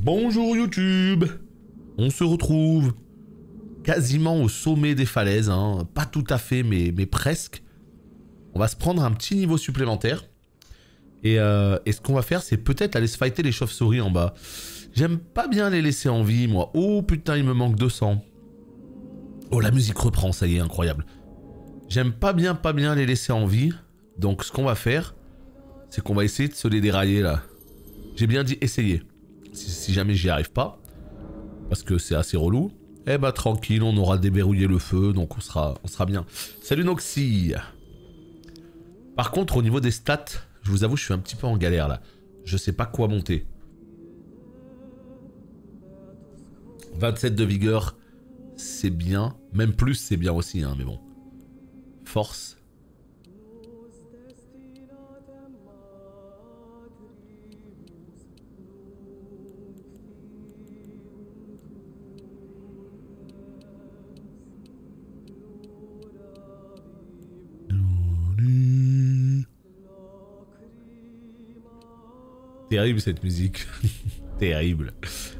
Bonjour YouTube. On se retrouve quasiment au sommet des falaises, hein. Pas tout à fait mais presque. On va se prendre un petit niveau supplémentaire. Et ce qu'on va faire, c'est peut-être aller se fighter les chauves-souris en bas. J'aime pas bien les laisser en vie, moi. Oh putain, il me manque 200. Oh, la musique reprend, ça y est, incroyable. J'aime pas bien les laisser en vie. Donc ce qu'on va faire, c'est qu'on va essayer de se les dérailler là. J'ai bien dit essayer. Si jamais j'y arrive pas, parce que c'est assez relou, eh bah tranquille, on aura déverrouillé le feu, donc on sera bien. Salut Noxy. Par contre, au niveau des stats, je vous avoue, je suis un petit peu en galère là. Je sais pas quoi monter. 27 de vigueur, c'est bien. Même plus, c'est bien aussi, hein, mais bon. Force. Terrible cette musique. Terrible.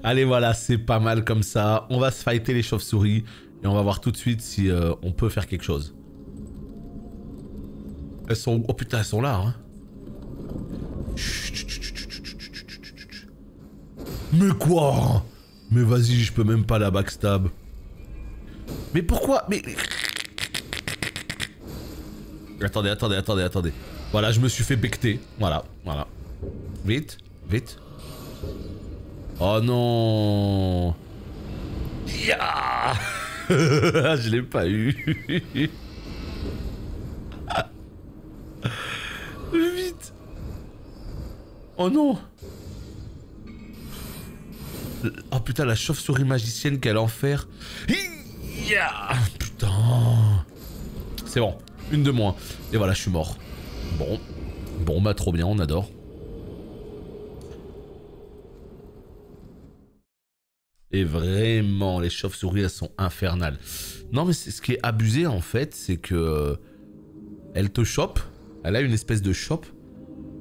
Allez voilà, c'est pas mal comme ça. On va se fighter les chauves-souris et on va voir tout de suite si on peut faire quelque chose. Elles sont... Oh putain, elles sont là, hein. Mais quoi? Mais vas-y, je peux même pas la backstab. Mais pourquoi? Mais... Attendez. Voilà, je me suis fait becter. Voilà. Vite. Oh non. Yeah. Je l'ai pas eu. Vite. Oh non. Oh putain, la chauve-souris magicienne, quel enfer. Yeah. Putain. C'est bon. Une de moins. Et voilà, je suis mort. Bon, bah trop bien, on adore. Et vraiment, les chauves-souris, elles sont infernales. Non, mais ce qui est abusé, en fait, c'est que... elle te chope. Elle a une espèce de chope.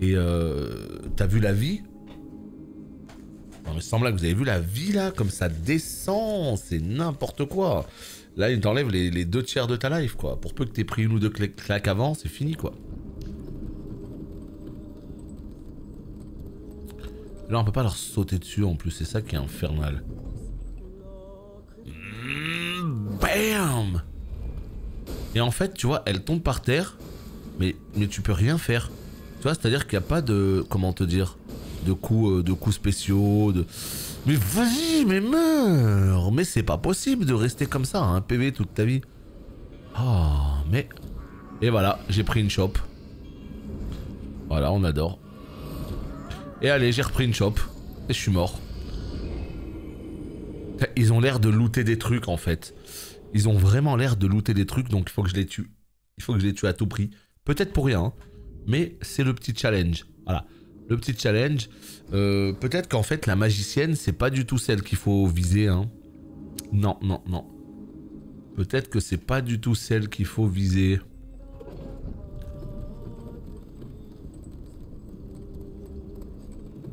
Et t'as vu la vie? Non, mais semble que vous avez vu la vie, là? Comme ça descend. C'est n'importe quoi. Là, il t'enlève les 2 tiers de ta life, quoi. Pour peu que t'aies pris 1 ou 2 claques avant, c'est fini, quoi. Là, on peut pas leur sauter dessus, en plus. C'est ça qui est infernal. Bam! Et en fait, tu vois, elle tombe par terre, mais tu peux rien faire. Tu vois, c'est-à-dire qu'il n'y a pas de... Comment te dire? De coups spéciaux, de... Mais vas-y, mais meurs! Mais c'est pas possible de rester comme ça, hein, PV toute ta vie. Oh, mais... Et voilà, j'ai pris une chope. Voilà, on adore. Et allez, j'ai repris une chope. Et je suis mort. Ils ont l'air de looter des trucs, en fait. Ils ont vraiment l'air de looter des trucs, donc il faut que je les tue. Il faut que je les tue à tout prix. Peut-être pour rien, hein, mais c'est le petit challenge. Voilà. Le petit challenge, peut-être qu'en fait la magicienne c'est pas du tout celle qu'il faut viser, hein. Non. Peut-être que c'est pas du tout celle qu'il faut viser.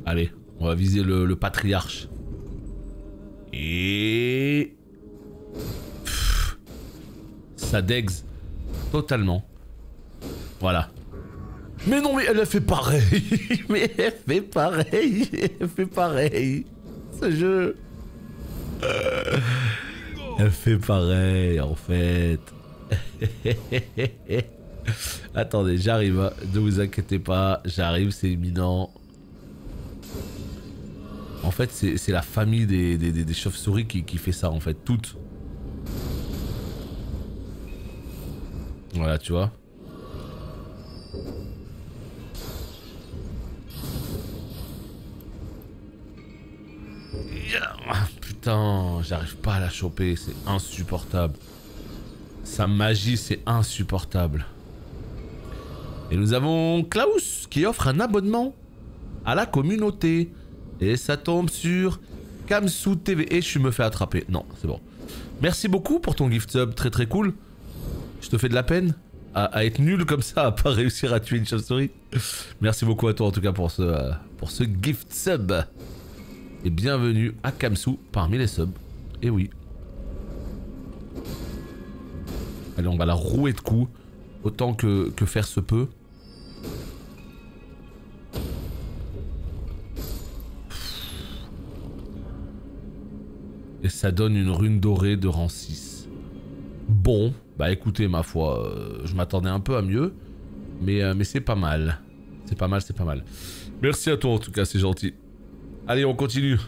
Allez, on va viser le patriarche. Et... Pff, ça degs totalement. Voilà. Mais non, mais elle a fait pareil. Mais elle fait pareil. Ce jeu. Elle fait pareil, en fait. Attendez, j'arrive. Hein. Ne vous inquiétez pas. J'arrive, c'est imminent. En fait, c'est la famille des chauves-souris qui fait ça, en fait. Toutes. Voilà, tu vois. Putain, j'arrive pas à la choper, c'est insupportable. Sa magie, c'est insupportable. Et nous avons Klaus qui offre un abonnement à la communauté. Et ça tombe sur Kamsu TV. Et je me fais attraper. Non, c'est bon. Merci beaucoup pour ton gift sub, très cool. Je te fais de la peine à être nul comme ça, à pas réussir à tuer une chauve-souris. Merci beaucoup à toi en tout cas pour ce gift sub. Et bienvenue à Kamsu parmi les subs. Et oui. Allez, on va la rouer de coups. Autant que faire se peut. Et ça donne une rune dorée de rang 6. Bon, bah écoutez, ma foi, je m'attendais un peu à mieux. Mais c'est pas mal. C'est pas mal, c'est pas mal. Merci à toi en tout cas, c'est gentil. Allez, on continue.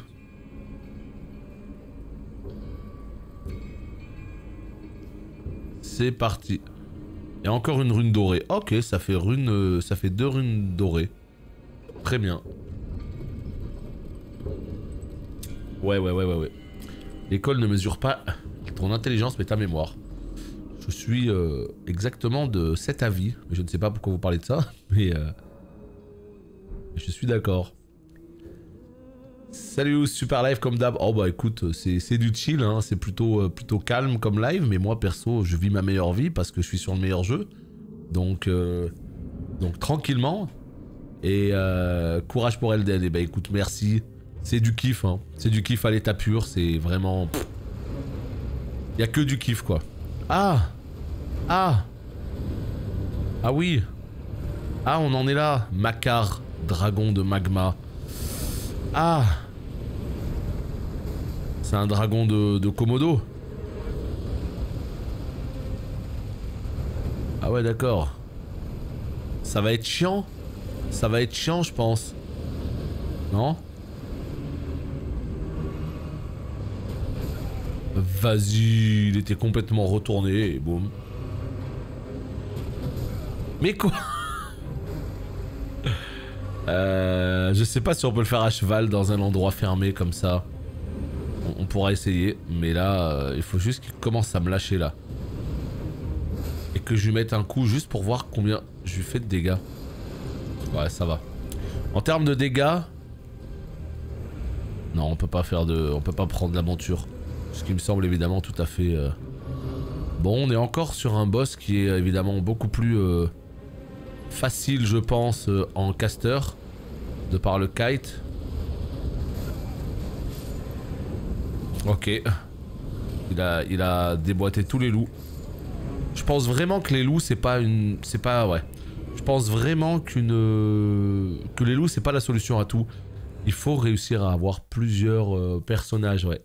C'est parti. Il y a encore une rune dorée. Ok, ça fait 2 runes dorées. Très bien. Ouais. L'école ne mesure pas ton intelligence mais ta mémoire. Je suis exactement de cet avis. Je ne sais pas pourquoi vous parlez de ça, mais je suis d'accord. Salut, super live comme d'hab. Oh bah écoute, c'est du chill, hein. C'est plutôt calme comme live, mais moi perso, je vis ma meilleure vie parce que je suis sur le meilleur jeu. Donc tranquillement. Et courage pour Elden. Et bah écoute, merci. C'est du kiff, hein. C'est du kiff à l'état pur, c'est vraiment... Y a que du kiff, quoi. Ah oui. Ah, on en est là. Makar, dragon de magma. Ah, c'est un dragon de Komodo. Ah ouais, d'accord. Ça va être chiant. Ça va être chiant, je pense. Non? Vas-y, il était complètement retourné et boum. Mais quoi? Je sais pas si on peut le faire à cheval dans un endroit fermé comme ça. On pourra essayer, mais là, il faut juste qu'il commence à me lâcher là. Et que je lui mette un coup juste pour voir combien je lui fais de dégâts. Ouais, ça va. En termes de dégâts... Non, on peut pas faire de... On peut pas prendre l'aventure. Ce qui me semble évidemment tout à fait... Bon, on est encore sur un boss qui est évidemment beaucoup plus... facile, je pense, en caster. De par le kite. Ok. Il a déboîté tous les loups. Je pense vraiment que les loups, c'est pas une... C'est pas... Ouais. Je pense vraiment que les loups, c'est pas la solution à tout. Il faut réussir à avoir plusieurs personnages, ouais.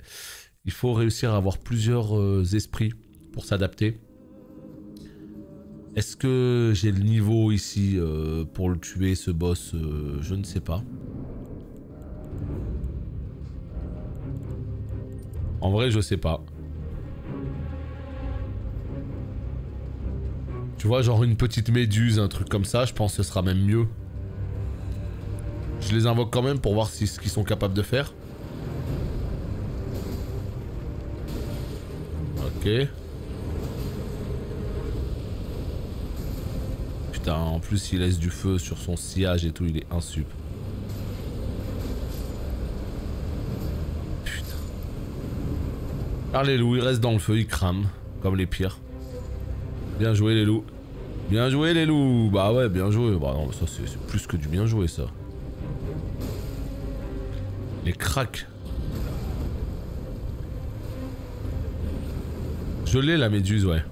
Il faut réussir à avoir plusieurs esprits pour s'adapter. Est-ce que j'ai le niveau ici pour le tuer, ce boss? Je ne sais pas. En vrai, je sais pas. Tu vois, genre une petite méduse, un truc comme ça, je pense que ce sera même mieux. Je les invoque quand même pour voir ce qu'ils sont capables de faire. Ok. Putain, en plus il laisse du feu sur son sillage et tout, il est insup. Putain. Alors les loups, ils restent dans le feu, ils crament. Comme les pires. Bien joué les loups. Bien joué les loups. Bah ouais, bien joué. Bah non, ça c'est plus que du bien joué ça. Les cracks. Je l'ai la méduse, ouais.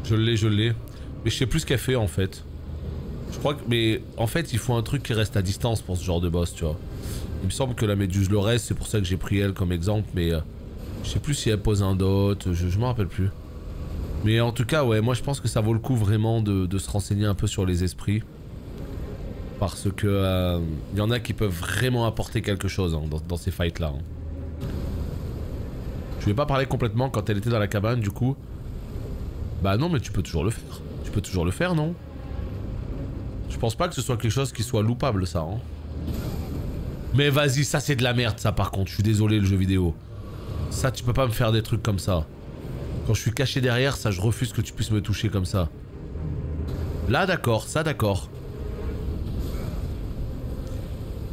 Je l'ai. Mais je sais plus ce qu'elle fait en fait. Je crois que... Mais en fait il faut un truc qui reste à distance pour ce genre de boss, tu vois. Il me semble que la méduse le reste, c'est pour ça que j'ai pris elle comme exemple, mais... je sais plus si elle pose un dot, je m'en rappelle plus. Mais en tout cas, ouais, moi je pense que ça vaut le coup vraiment de se renseigner un peu sur les esprits. Parce que... y en a qui peuvent vraiment apporter quelque chose hein, dans ces fights là. Hein. Je vais pas parler complètement quand elle était dans la cabane du coup. Bah non mais tu peux toujours le faire. Tu peux toujours le faire non? Je pense pas que ce soit quelque chose qui soit loupable ça. Hein. Mais vas-y, ça c'est de la merde ça par contre. Je suis désolé le jeu vidéo. Ça tu peux pas me faire des trucs comme ça. Quand je suis caché derrière, ça je refuse que tu puisses me toucher comme ça. Là d'accord, ça d'accord.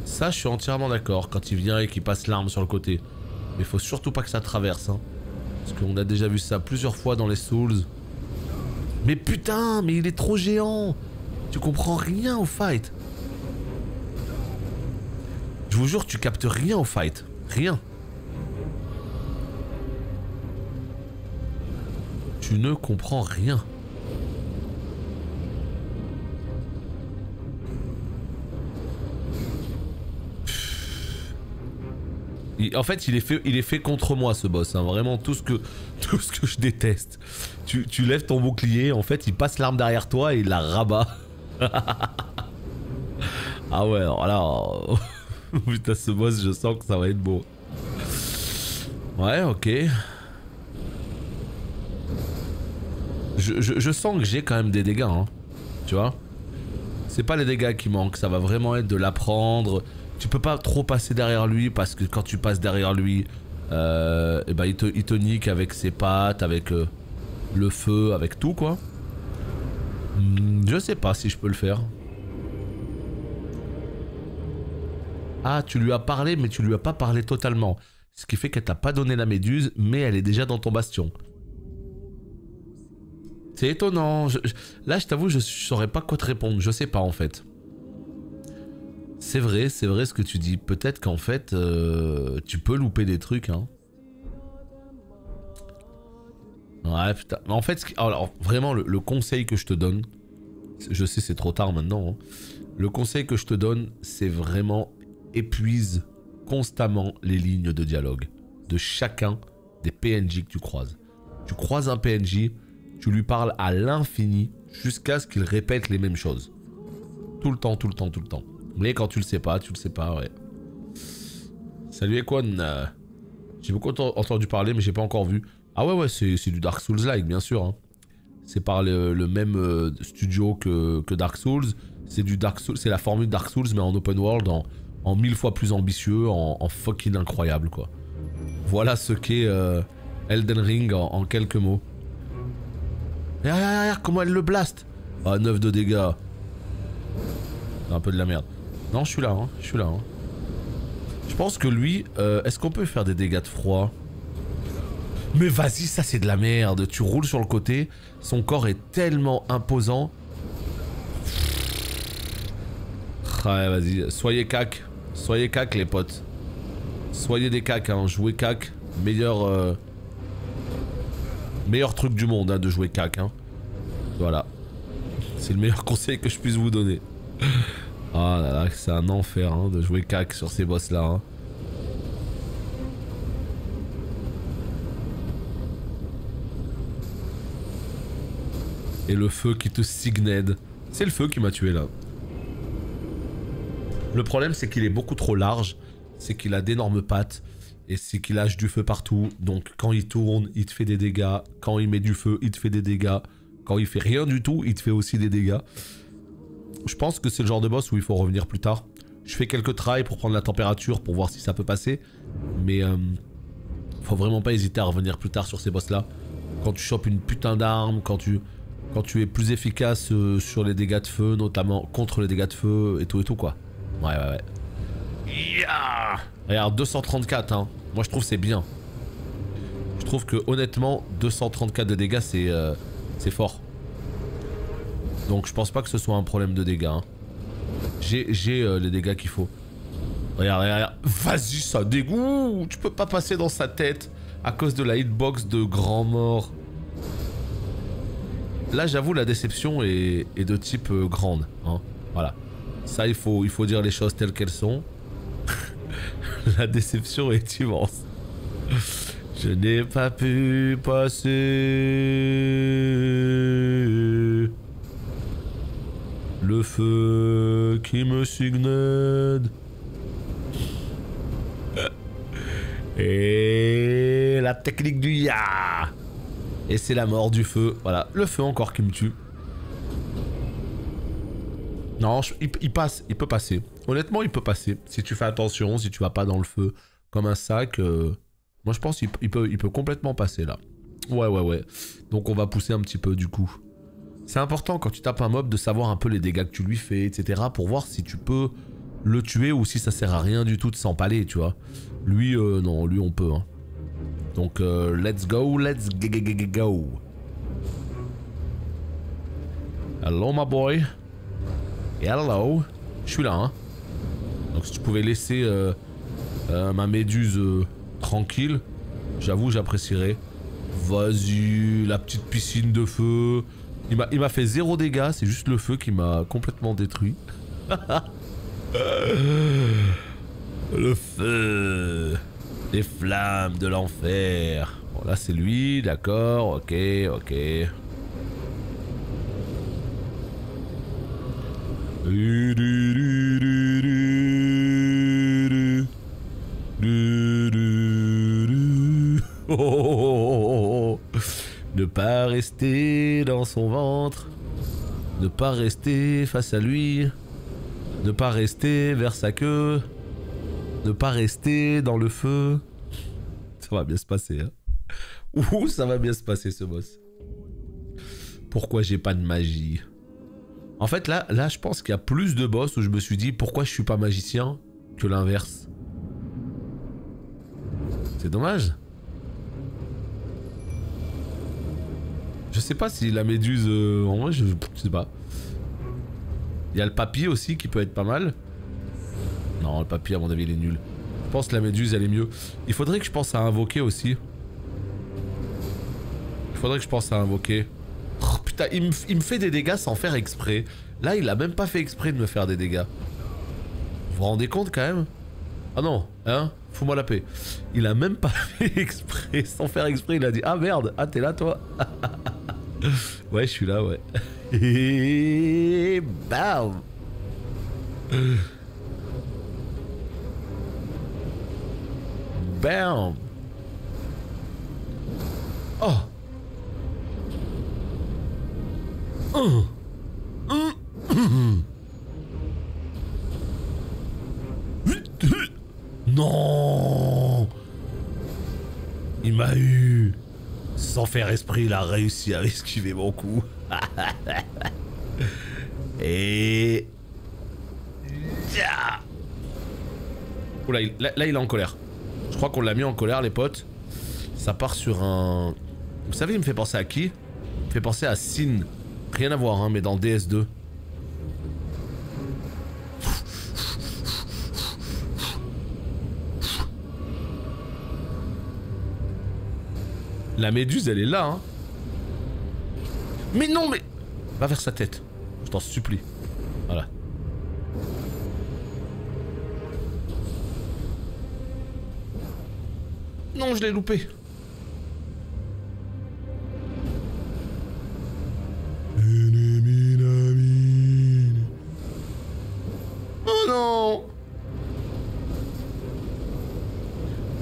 Ça je suis entièrement d'accord quand il vient et qu'il passe l'arme sur le côté. Mais faut surtout pas que ça traverse hein. Parce qu'on a déjà vu ça plusieurs fois dans les Souls. Mais putain, mais il est trop géant. Tu comprends rien au fight. Je vous jure, tu captes rien au fight. Rien. Tu ne comprends rien. En fait, il est fait contre moi, ce boss. Hein. Vraiment, tout ce que je déteste. Tu lèves ton bouclier, en fait, il passe l'arme derrière toi et il la rabat. Ah ouais, alors là... Putain, ce boss, je sens que ça va être beau. Ouais, ok. Je sens que j'ai quand même des dégâts, hein. Tu vois? C'est pas les dégâts qui manquent, ça va vraiment être de l'apprendre. Tu peux pas trop passer derrière lui parce que quand tu passes derrière lui, et ben il te nique avec ses pattes, avec le feu, avec tout quoi. Je sais pas si je peux le faire. Ah, tu lui as parlé, mais tu lui as pas parlé totalement. Ce qui fait qu'elle t'a pas donné la méduse, mais elle est déjà dans ton bastion. C'est étonnant. Là, je t'avoue, je saurais pas quoi te répondre. Je sais pas en fait. C'est vrai ce que tu dis. Peut-être qu'en fait, tu peux louper des trucs, hein. Ouais, putain. En fait, alors vraiment, le conseil que je te donne, je sais, c'est trop tard maintenant. Hein. Le conseil que je te donne, c'est vraiment épuise constamment les lignes de dialogue de chacun des PNJ que tu croises. Tu croises un PNJ, tu lui parles à l'infini jusqu'à ce qu'il répète les mêmes choses. Tout le temps, tout le temps, tout le temps. Mais quand tu le sais pas, ouais. Salut Equan. J'ai beaucoup entendu parler, mais j'ai pas encore vu. Ah ouais, c'est du Dark Souls-like, bien sûr. Hein. C'est par le même studio que Dark Souls. C'est du Dark Souls, c'est la formule Dark Souls, mais en open world, en 1000 fois plus ambitieux, en fucking incroyable, quoi. Voilà ce qu'est Elden Ring en quelques mots. Regarde, comment elle le blast. Ah, 9 de dégâts. C'est un peu de la merde. Non, je suis là, hein. Je pense que lui, est-ce qu'on peut faire des dégâts de froid? Mais vas-y, ça c'est de la merde. Tu roules sur le côté, son corps est tellement imposant. Ouais, vas-y, soyez cac les potes. Soyez des cacs, hein. Jouez cac. Meilleur truc du monde, hein, de jouer cac, hein. Voilà. C'est le meilleur conseil que je puisse vous donner. Ah là là, c'est un enfer, hein, de jouer cac sur ces boss là, hein. Et le feu qui te signède. C'est le feu qui m'a tué là. Le problème c'est qu'il est beaucoup trop large. C'est qu'il a d'énormes pattes. Et c'est qu'il lâche du feu partout. Donc quand il tourne, il te fait des dégâts. Quand il met du feu, il te fait des dégâts. Quand il fait rien du tout, il te fait aussi des dégâts. Je pense que c'est le genre de boss où il faut revenir plus tard. Je fais quelques tries pour prendre la température pour voir si ça peut passer. Mais faut vraiment pas hésiter à revenir plus tard sur ces boss là. Quand tu chopes une putain d'arme, quand tu es plus efficace sur les dégâts de feu, notamment contre les dégâts de feu et tout quoi. Ouais. Yeah. Regarde, 234 hein. Moi je trouve c'est bien. Je trouve que honnêtement 234 de dégâts c'est fort. Donc je pense pas que ce soit un problème de dégâts. Hein. J'ai les dégâts qu'il faut. Regarde. Vas-y, ça dégoûte. Tu peux pas passer dans sa tête à cause de la hitbox de grand mort. Là j'avoue la déception est de type grande. Hein. Voilà. Ça il faut dire les choses telles qu'elles sont. La déception est immense. Je n'ai pas pu passer. Le feu qui me signède. Et la technique du ya. Et c'est la mort du feu. Voilà, le feu encore qui me tue. Non, il passe, il peut passer. Honnêtement, il peut passer. Si tu fais attention, si tu vas pas dans le feu comme un sac. Moi, je pense qu'il peut complètement passer là. Ouais. Donc, on va pousser un petit peu du coup. C'est important quand tu tapes un mob de savoir un peu les dégâts que tu lui fais, etc. Pour voir si tu peux le tuer ou si ça sert à rien du tout de s'empaler, tu vois. Lui, non, lui on peut. Hein. Donc, let's go. Hello, my boy. Hello. Je suis là, hein. Donc si tu pouvais laisser ma méduse tranquille, j'avoue j'apprécierais. Vas-y, la petite piscine de feu. Il m'a fait 0 dégâts, c'est juste le feu qui m'a complètement détruit. Le feu. Les flammes de l'enfer. Bon là c'est lui, d'accord, ok, ok. Oh, ne pas rester dans son ventre. Ne pas rester face à lui. Ne pas rester vers sa queue. Ne pas rester dans le feu. Ça va bien se passer, hein. Ouh, ça va bien se passer ce boss. Pourquoi j'ai pas de magie? En fait, là je pense qu'il y a plus de boss où je me suis dit pourquoi je suis pas magicien que l'inverse. C'est dommage. Je sais pas si la méduse... en vrai, je sais pas. Il y a le papier aussi qui peut être pas mal. Non, le papier à mon avis il est nul. Je pense que la méduse elle est mieux. Il faudrait que je pense à invoquer aussi. Il faudrait que je pense à invoquer. Oh, putain, il me fait des dégâts sans faire exprès. Là, il a même pas fait exprès de me faire des dégâts. Vous vous rendez compte quand même? Ah non, hein? Fous-moi la paix. Il a même pas fait exprès, sans faire exprès, il a dit ah merde, ah t'es là toi? Ouais, je suis là, ouais. Et bam. Bam. Oh. Non. Il m'a eu. Sans faire esprit, il a réussi à esquiver mon coup. Et... Oula, là il est en colère. Je crois qu'on l'a mis en colère les potes. Ça part sur un... Vous savez il me fait penser à qui? Il me fait penser à Sin. Rien à voir hein, mais dans DS2. La méduse elle est là hein. Mais non mais... Va vers sa tête. Je t'en supplie. Voilà. Non, je l'ai loupé. Oh non.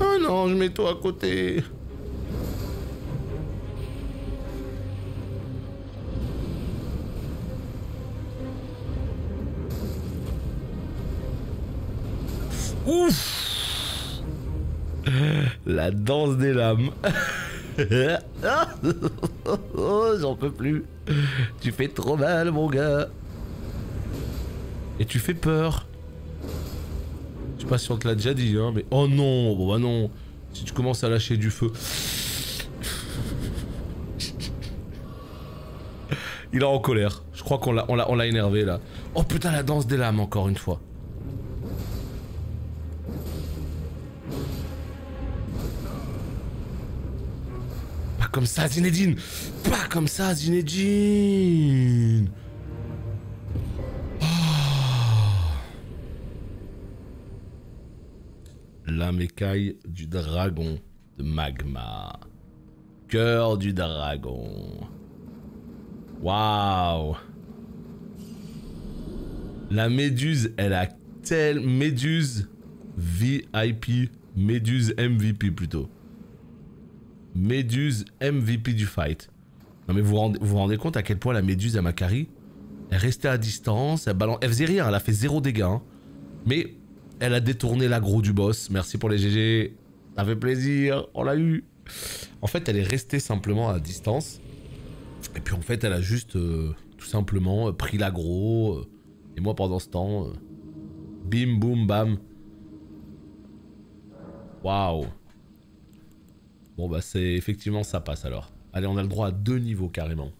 Oh non, je mets toi à côté. Ouf. La danse des lames. Oh, j'en peux plus. Tu fais trop mal, mon gars. Et tu fais peur. Je sais pas si on te l'a déjà dit, hein, mais... Oh non, bon bah non. Si tu commences à lâcher du feu... Il est en colère. Je crois qu'on l'a énervé, là. Oh putain, la danse des lames, encore une fois. Pas comme ça, Zinedine. Pas comme ça, Zinedine. Lame écaille du dragon de magma. Cœur du dragon. Waouh. La méduse, elle a telle... Méduse VIP. Méduse MVP plutôt. Méduse MVP du fight. Non mais vous vous rendez compte à quel point la méduse elle m'a carry? Elle restait à distance, elle faisait rien, elle a fait 0 dégâts. Hein. Mais... Elle a détourné l'aggro du boss. Merci pour les GG. Ça fait plaisir. On l'a eu. En fait, elle est restée simplement à distance. Et puis en fait, elle a juste tout simplement pris l'aggro. Et moi, pendant ce temps, bim, boum, bam. Waouh. Bon, bah, c'est effectivement ça passe alors. Allez, on a le droit à 2 niveaux carrément.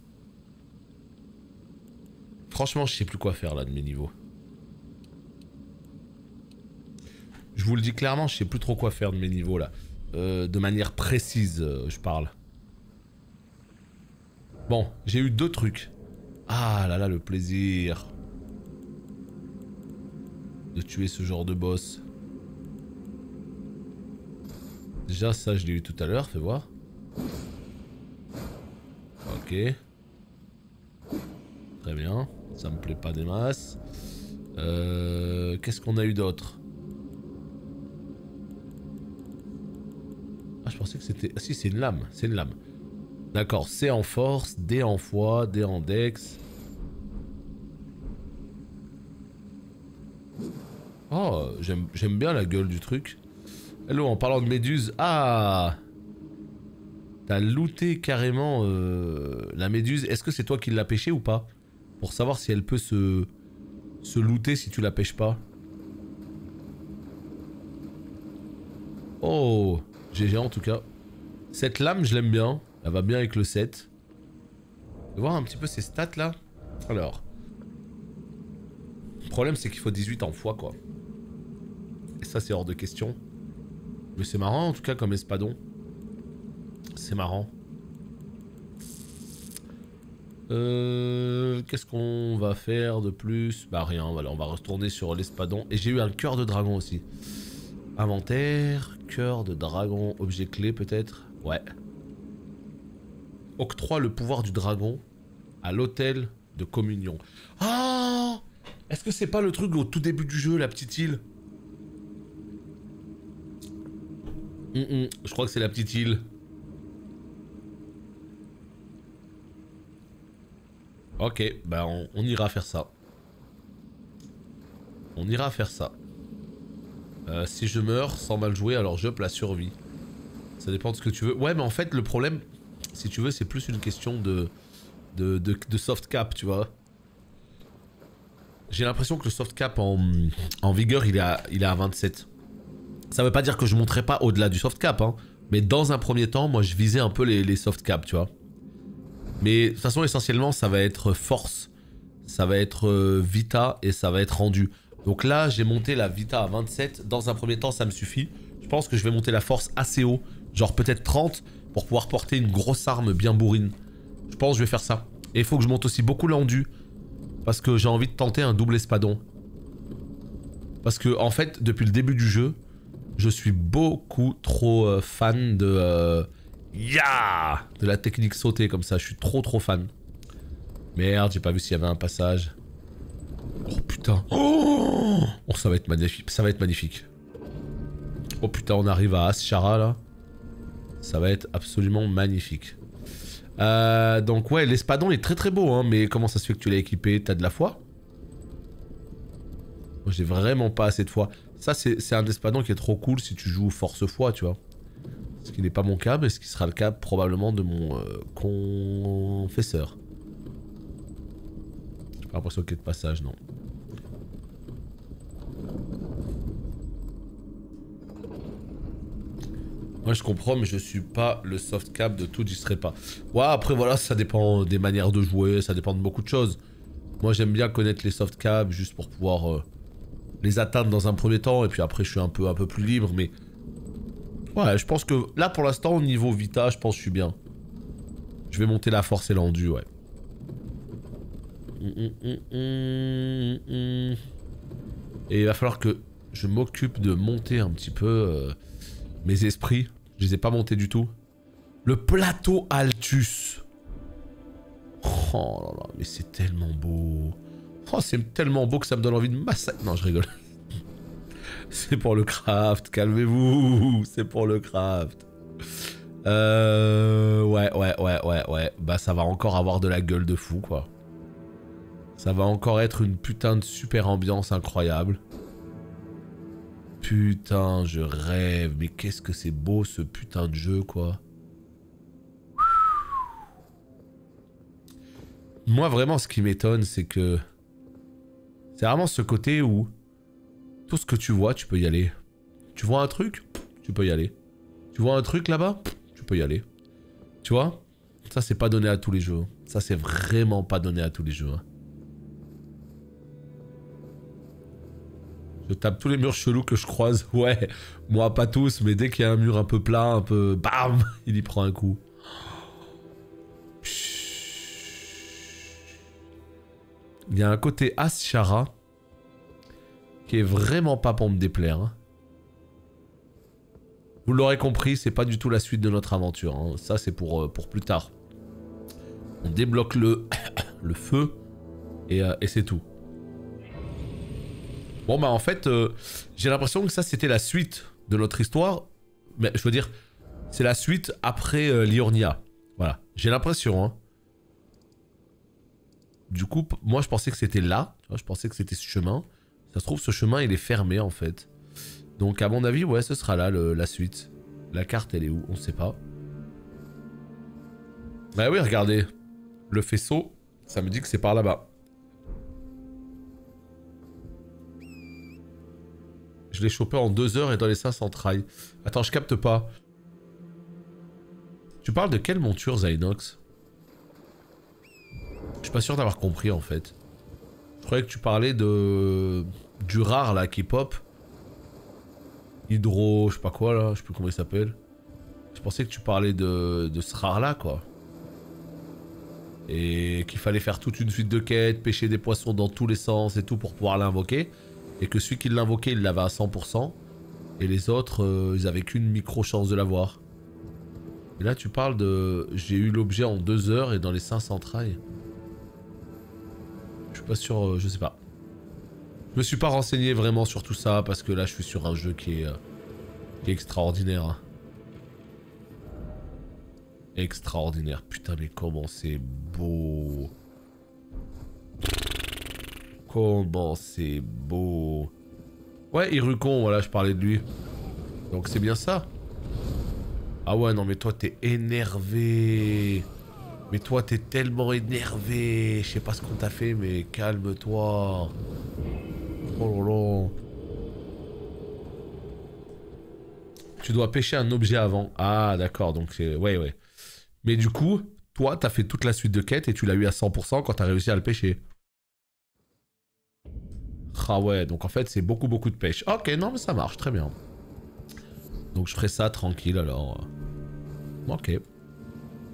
Franchement, je sais plus quoi faire là de mes niveaux. Je vous le dis clairement, je sais plus trop quoi faire de mes niveaux là. De manière précise, je parle. Bon, j'ai eu 2 trucs. Ah là là, le plaisir de tuer ce genre de boss. Déjà ça je l'ai eu tout à l'heure, fais voir. Ok. Très bien, ça me plaît pas des masses. Qu'est-ce qu'on a eu d'autre? Ah je pensais que c'était... Ah si c'est une lame, c'est une lame. D'accord, C en force, D en foi, D en dex. Oh, j'aime bien la gueule du truc. Hello, en parlant de méduse... Ah, t'as looté carrément la méduse. Est-ce que c'est toi qui l'as pêchée ou pas? Pour savoir si elle peut se looter si tu la pêches pas. Oh, GG en tout cas. Cette lame, je l'aime bien. Elle va bien avec le 7. On va voir un petit peu ses stats là. Alors. Le problème c'est qu'il faut 18 en foi quoi. Et ça c'est hors de question. Mais c'est marrant en tout cas comme espadon. C'est marrant. Qu'est-ce qu'on va faire de plus? Bah rien, voilà, on va retourner sur l'espadon. Et j'ai eu un cœur de dragon aussi. Inventaire, cœur de dragon, objet clé peut-être? Ouais. Octroie le pouvoir du dragon à l'hôtel de communion. Ah! Est-ce que c'est pas le truc au tout début du jeu, la petite île? Je crois que c'est la petite île. Ok, bah on ira faire ça. On ira faire ça. Si je meurs sans mal jouer, alors j'up la survie. Ça dépend de ce que tu veux. Ouais, mais en fait, le problème, si tu veux, c'est plus une question de soft cap, tu vois. J'ai l'impression que le soft cap en vigueur, il est à 27. Ça veut pas dire que je monterai pas au-delà du soft cap, hein. Mais dans un premier temps, moi, je visais un peu les soft cap, tu vois. Mais de toute façon, essentiellement, ça va être force, ça va être vita et ça va être rendu. Donc là, j'ai monté la vita à 27. Dans un premier temps, ça me suffit. Je pense que je vais monter la force assez haut, genre peut-être 30, pour pouvoir porter une grosse arme bien bourrine. Je pense que je vais faire ça. Et il faut que je monte aussi beaucoup l'endu, parce que j'ai envie de tenter un double espadon. Parce que, en fait, depuis le début du jeu, je suis beaucoup trop fan de... de la technique sautée comme ça, je suis trop fan. Merde, j'ai pas vu s'il y avait un passage. Oh putain. Oh, ça va être magnifique, ça va être magnifique. Oh putain, on arrive à Aschara là. Ça va être absolument magnifique. Donc ouais, l'espadon est très beau hein, mais comment ça se fait que tu l'as équipé? T'as de la foi? Moi j'ai vraiment pas assez de foi. Ça c'est un espadon qui est trop cool si tu joues force foi, tu vois. Ce qui n'est pas mon cas, mais ce qui sera le cas probablement de mon confesseur. J'ai pas l'impression qu'il y ait de passage, non. Moi je comprends, mais je suis pas le soft cap de tout distrait pas. Ouais, après voilà, ça dépend des manières de jouer, ça dépend de beaucoup de choses. Moi j'aime bien connaître les soft caps juste pour pouvoir les atteindre dans un premier temps, et puis après je suis un peu plus libre, mais... Ouais, je pense que là pour l'instant au niveau vita, je pense que je suis bien. Je vais monter la force et l'endu, ouais. Et il va falloir que je m'occupe de monter un petit peu mes esprits. Je les ai pas montés du tout. Le plateau Altus. Oh là là, mais c'est tellement beau. Oh, c'est tellement beau que ça me donne envie de massacrer. Non, je rigole. C'est pour le craft, calmez-vous. C'est pour le craft. Ouais. Bah ça va encore avoir de la gueule de fou, quoi. Ça va encore être une putain de super ambiance incroyable. Putain, je rêve. Mais qu'est-ce que c'est beau ce putain de jeu, quoi. Moi, vraiment, ce qui m'étonne, c'est que... C'est vraiment ce côté où... Tout ce que tu vois, tu peux y aller. Tu vois un truc, tu peux y aller. Tu vois un truc là-bas, tu peux y aller. Tu vois? Ça, c'est pas donné à tous les jeux. Ça, c'est vraiment pas donné à tous les jeux. Je tape tous les murs chelous que je croise. Ouais, moi pas tous, mais dès qu'il y a un mur un peu plat, un peu... Bam, il y prend un coup. Il y a un côté As-Shara qui est vraiment pas pour me déplaire. Hein. Vous l'aurez compris, c'est pas du tout la suite de notre aventure. Hein. Ça, c'est pour plus tard. On débloque le feu et c'est tout. Bon bah en fait, j'ai l'impression que ça c'était la suite de notre histoire. Mais je veux dire, c'est la suite après Liurnia. Voilà, j'ai l'impression. Hein. Du coup, moi je pensais que c'était là. Tu vois, je pensais que c'était ce chemin. Ça se trouve, ce chemin il est fermé en fait. Donc à mon avis, ouais, ce sera là la suite. La carte elle est où? On sait pas. Bah oui, regardez. Le faisceau, ça me dit que c'est par là-bas. Je l'ai chopé en 2 heures et dans les 500 trails. Attends, je capte pas. Tu parles de quelle monture, Zynox? Je suis pas sûr d'avoir compris en fait. Je croyais que tu parlais de... du rare là qui pop. Hydro... je sais pas quoi là, je sais plus comment il s'appelle. Je pensais que tu parlais de ce rare là quoi. Et qu'il fallait faire toute une suite de quêtes, pêcher des poissons dans tous les sens et tout pour pouvoir l'invoquer. Et que celui qui l'invoquait, il l'avait à 100%. Et les autres, ils avaient qu'une micro chance de l'avoir. Et là, tu parles de... J'ai eu l'objet en 2 heures et dans les 500 trails. Je suis pas sûr, je sais pas. Je me suis pas renseigné vraiment sur tout ça parce que là, je suis sur un jeu qui est extraordinaire. Hein. Extraordinaire. Putain, mais comment c'est beau. Comment c'est beau. Ouais, Irukon, voilà, je parlais de lui. Donc c'est bien ça. Ah ouais, non mais toi t'es énervé. Mais toi t'es tellement énervé. Je sais pas ce qu'on t'a fait, mais calme-toi. Oh là là. Tu dois pêcher un objet avant. Ah d'accord, donc c'est... Ouais, ouais. Mais du coup, toi t'as fait toute la suite de quêtes et tu l'as eu à 100% quand t'as réussi à le pêcher. Ah ouais, donc en fait c'est beaucoup de pêche. Ok, non mais ça marche, très bien. Donc je ferai ça tranquille alors. Ok.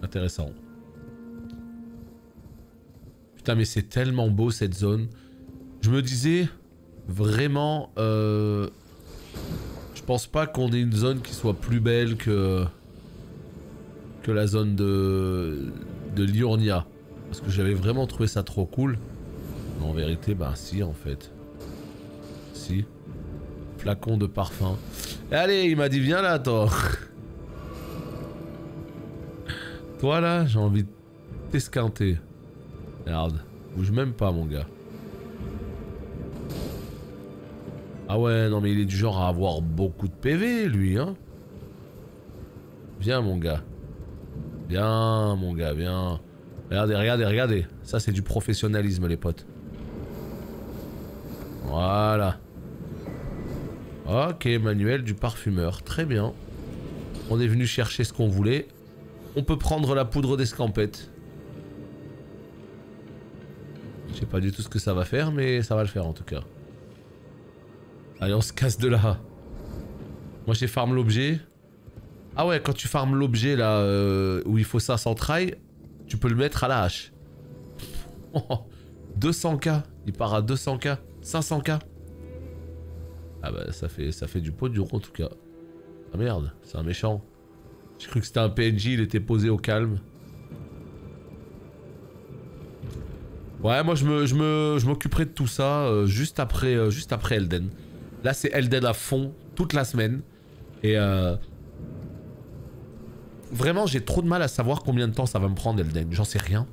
Intéressant. Putain mais c'est tellement beau cette zone. Je me disais, vraiment... je pense pas qu'on ait une zone qui soit plus belle que la zone de Liurnia. Parce que j'avais vraiment trouvé ça trop cool. Mais en vérité, bah si en fait. Si. Flacon de parfum. Allez, il m'a dit viens là toi. Toi là, j'ai envie de t'esquinter. Merde, bouge même pas mon gars. Ah ouais, non mais il est du genre à avoir beaucoup de PV lui hein. Viens mon gars. Viens mon gars, viens. Regardez, regardez, regardez. Ça c'est du professionnalisme les potes. Voilà. Ok, manuel du parfumeur. Très bien. On est venu chercher ce qu'on voulait. On peut prendre la poudre d'escampette. Je sais pas du tout ce que ça va faire, mais ça va le faire en tout cas. Allez, on se casse de là. Moi j'ai farm l'objet. Ah ouais, quand tu farmes l'objet là, où il faut 500 trails, tu peux le mettre à la hache. 200k. Il part à 200k. 500k. Ah bah ça fait du pot dur en tout cas. Ah merde, c'est un méchant. J'ai cru que c'était un PNJ, il était posé au calme. Ouais, moi je m'occuperai de tout ça juste après Elden. Là c'est Elden à fond, toute la semaine. Et vraiment j'ai trop de mal à savoir combien de temps ça va me prendre Elden, j'en sais rien.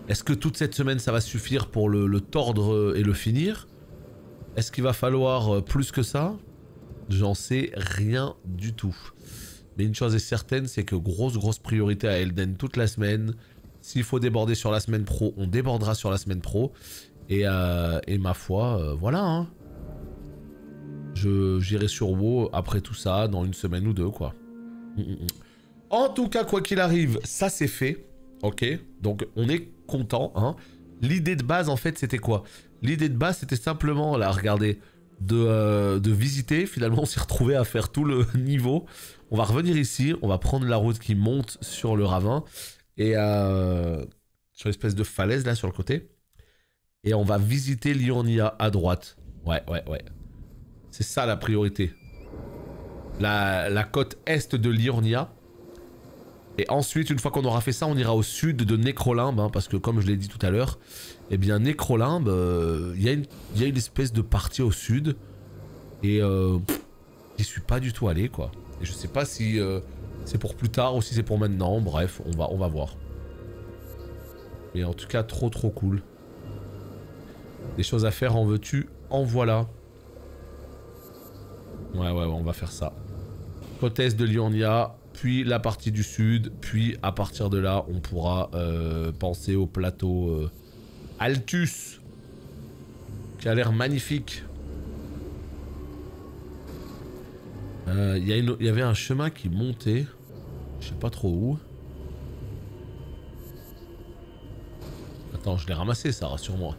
Est-ce que toute cette semaine ça va suffire pour le tordre et le finir? Est-ce qu'il va falloir plus que ça? J'en sais rien du tout. Mais une chose est certaine, c'est que grosse priorité à Elden toute la semaine. S'il faut déborder sur la semaine pro, on débordera sur la semaine pro. Et ma foi, voilà. Hein. J'irai sur WoW après tout ça, dans une semaine ou deux, quoi. En tout cas, quoi qu'il arrive, ça c'est fait. Ok, donc on est content. Hein. L'idée de base, en fait, c'était quoi? L'idée de base, c'était simplement, là, regardez, de visiter. Finalement, on s'est retrouvé à faire tout le niveau. On va revenir ici, on va prendre la route qui monte sur le ravin et sur l'espèce de falaise là sur le côté. Et on va visiter Liurnia à droite. Ouais. C'est ça la priorité. La côte est de Liurnia. Et ensuite, une fois qu'on aura fait ça, on ira au sud de Nécrolimbe, hein, parce que comme je l'ai dit tout à l'heure, eh bien Nécrolimbe, il y a une espèce de partie au sud, et j'y suis pas du tout allé, quoi. Et je sais pas si c'est pour plus tard ou si c'est pour maintenant, bref, on va voir. Mais en tout cas, trop cool. Des choses à faire, en veux-tu, en voilà. Ouais, on va faire ça. Côte est de Liurnia, puis la partie du sud, puis à partir de là, on pourra penser au plateau Altus, qui a l'air magnifique. Il y avait un chemin qui montait, je sais pas trop où. Attends, je l'ai ramassé ça, rassure-moi.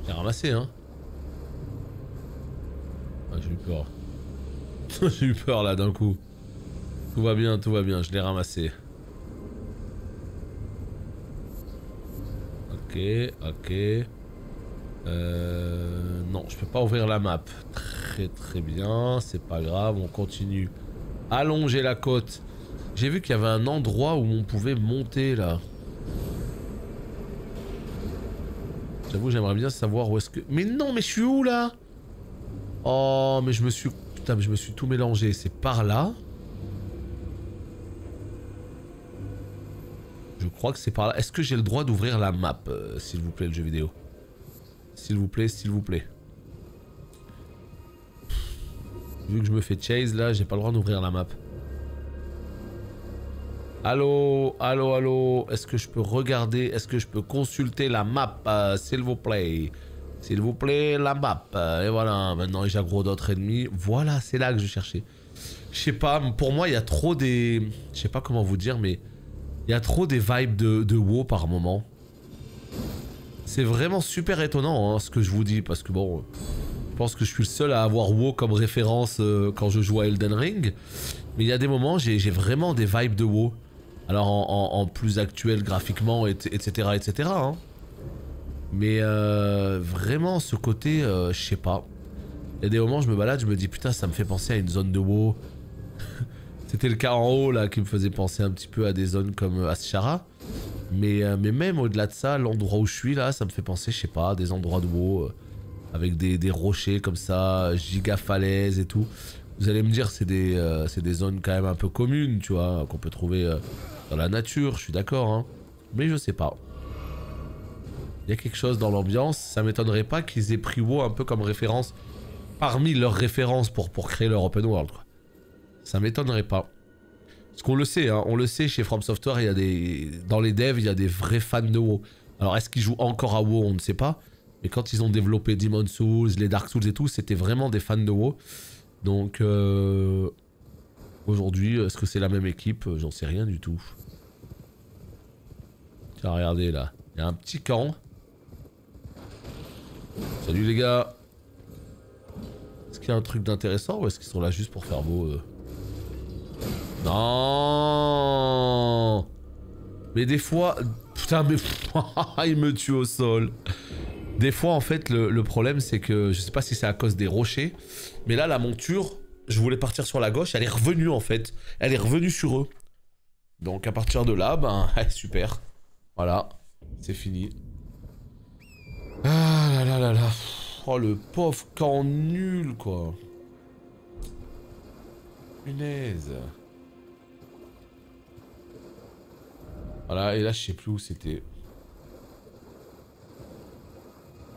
Je l'ai ramassé, hein. Ah, j'ai eu peur. J'ai eu peur là d'un coup. Tout va bien, je l'ai ramassé. Ok. Non, je peux pas ouvrir la map. Très bien, c'est pas grave, on continue. Allonger la côte. J'ai vu qu'il y avait un endroit où on pouvait monter là. J'avoue, j'aimerais bien savoir où est-ce que... Mais non, mais je suis où là? Oh, mais je me suis... Putain, mais je me suis tout mélangé. C'est par là. Je crois que c'est par là. Est-ce que j'ai le droit d'ouvrir la map, s'il vous plaît, le jeu vidéo? S'il vous plaît. Vu que je me fais chase là, j'ai pas le droit d'ouvrir la map. Allô. Est-ce que je peux regarder? Est-ce que je peux consulter la map, s'il vous plaît? S'il vous plaît, la map. Et voilà, maintenant j'ai gros d'autres ennemis. Voilà, c'est là que je cherchais. Je sais pas, pour moi il y a trop des... Je sais pas comment vous dire, mais... Il y a trop des vibes de WoW par moment. C'est vraiment super étonnant, hein, ce que je vous dis, parce que bon... Je pense que je suis le seul à avoir WoW comme référence quand je joue à Elden Ring. Mais il y a des moments, j'ai vraiment des vibes de WoW. Alors en plus actuel graphiquement, etc. Hein. Mais vraiment ce côté, je sais pas. Il y a des moments je me balade, je me dis putain ça me fait penser à une zone de WoW. C'était le cas en haut là qui me faisait penser un petit peu à des zones comme Azshara. Mais même au-delà de ça, l'endroit où je suis là, ça me fait penser, je sais pas, à des endroits de WoW. Avec des rochers comme ça, giga falaises et tout. Vous allez me dire c'est des zones quand même un peu communes, tu vois, qu'on peut trouver dans la nature, je suis d'accord, hein. Mais je sais pas. Il y a quelque chose dans l'ambiance, ça m'étonnerait pas qu'ils aient pris WoW un peu comme référence, parmi leurs références pour créer leur open world, quoi. Ça m'étonnerait pas. Parce qu'on le sait, hein, on le sait chez From Software, il y a dans les devs, il y a des vrais fans de WoW. Alors est-ce qu'ils jouent encore à WoW, on ne sait pas. Mais quand ils ont développé Demon's Souls, les Dark Souls et tout, c'était vraiment des fans de WoW. Donc aujourd'hui, est-ce que c'est la même équipe? J'en sais rien du tout. Tiens, regardez là, il y a un petit camp. Salut les gars. Est-ce qu'il y a un truc d'intéressant ou est-ce qu'ils sont là juste pour faire beau Non. Mais des fois... Putain mais... il me tue au sol. Des fois en fait le problème c'est que je sais pas si c'est à cause des rochers, mais là la monture, je voulais partir sur la gauche, elle est revenue en fait, elle est revenue sur eux. Donc à partir de là, ben super, voilà, c'est fini. Ah là là, oh le pauvre camp nul quoi. Punaise. Voilà, et là je sais plus où c'était.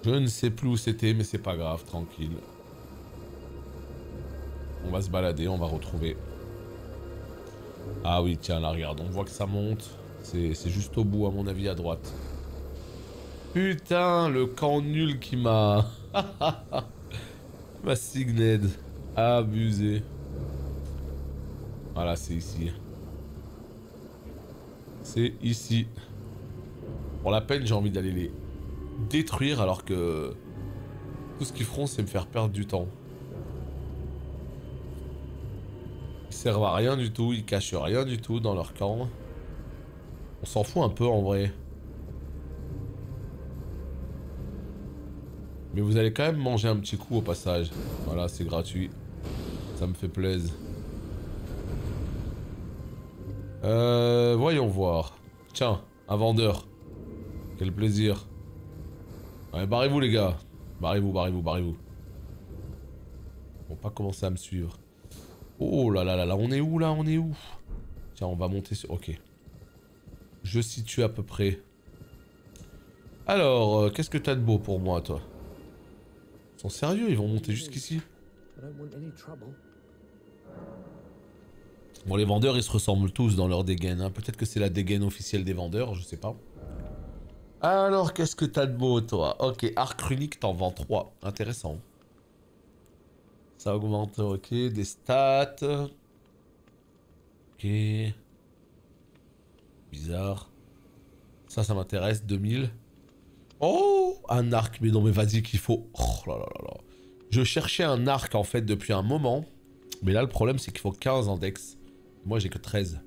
Je ne sais plus où c'était, mais c'est pas grave, tranquille. On va se balader, on va retrouver. Ah oui, tiens, là, regarde, on voit que ça monte. C'est juste au bout, à mon avis, à droite. Putain, le camp nul qui m'a... m'a signed. Abusé. Voilà, c'est ici. C'est ici. Pour la peine, j'ai envie d'aller détruire alors que tout ce qu'ils feront c'est me faire perdre du temps. Ils servent à rien du tout, ils cachent rien du tout dans leur camp. On s'en fout un peu en vrai. Mais vous allez quand même manger un petit coup au passage. Voilà, c'est gratuit. Ça me fait plaisir. Voyons voir. Tiens, un vendeur. Quel plaisir. Ouais, barrez-vous les gars. Barrez-vous, barrez-vous, barrez-vous. Ils vont pas commencer à me suivre. Oh là là là là, on est où là? On est où? Tiens, on va monter sur... Ok. Je situe à peu près. Alors, qu'est-ce que t'as de beau pour moi, toi? Ils sont sérieux, ils vont monter jusqu'ici. Bon, les vendeurs, ils se ressemblent tous dans leur dégaine. Hein. Peut-être que c'est la dégaine officielle des vendeurs, je sais pas. Alors, qu'est-ce que t'as de beau, toi? Ok, arc runique, t'en vends 3. Intéressant. Ça augmente, ok, des stats. Ok. Bizarre. Ça m'intéresse, 2000. Oh, un arc, mais non, mais vas-y qu'il faut... Oh là là là là. Je cherchais un arc, en fait, depuis un moment. Mais là, le problème, c'est qu'il faut 15 en dex. Moi, j'ai que 13.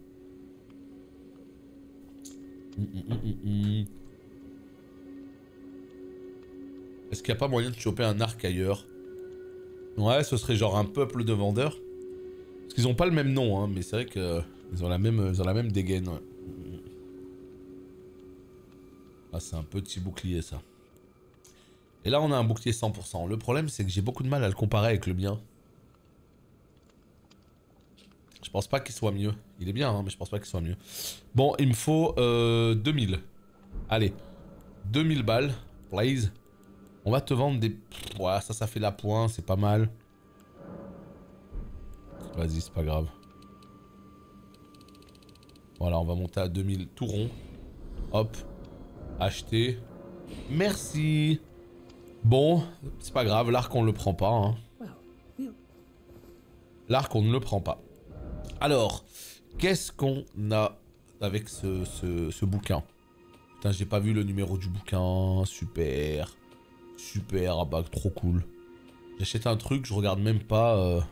Est-ce qu'il n'y a pas moyen de choper un arc ailleurs? Ouais, ce serait genre un peuple de vendeurs. Parce qu'ils ont pas le même nom, hein, mais c'est vrai que ils ont la même dégaine. Ouais. Ah, c'est un petit bouclier, ça. Et là, on a un bouclier 100%. Le problème, c'est que j'ai beaucoup de mal à le comparer avec le mien. Je pense pas qu'il soit mieux. Il est bien, hein, mais je pense pas qu'il soit mieux. Bon, il me faut 2000. Allez, 2000 balles, please. On va te vendre des... Ouais, ça fait la pointe, c'est pas mal. Vas-y, c'est pas grave. Voilà, on va monter à 2000 tout rond. Hop. Acheter. Merci. Bon, c'est pas grave, l'arc on le prend pas. Hein. L'arc on ne le prend pas. Alors, qu'est-ce qu'on a avec ce bouquin? Putain, j'ai pas vu le numéro du bouquin. Super. Super, ah bah trop cool. J'achète un truc, je regarde même pas...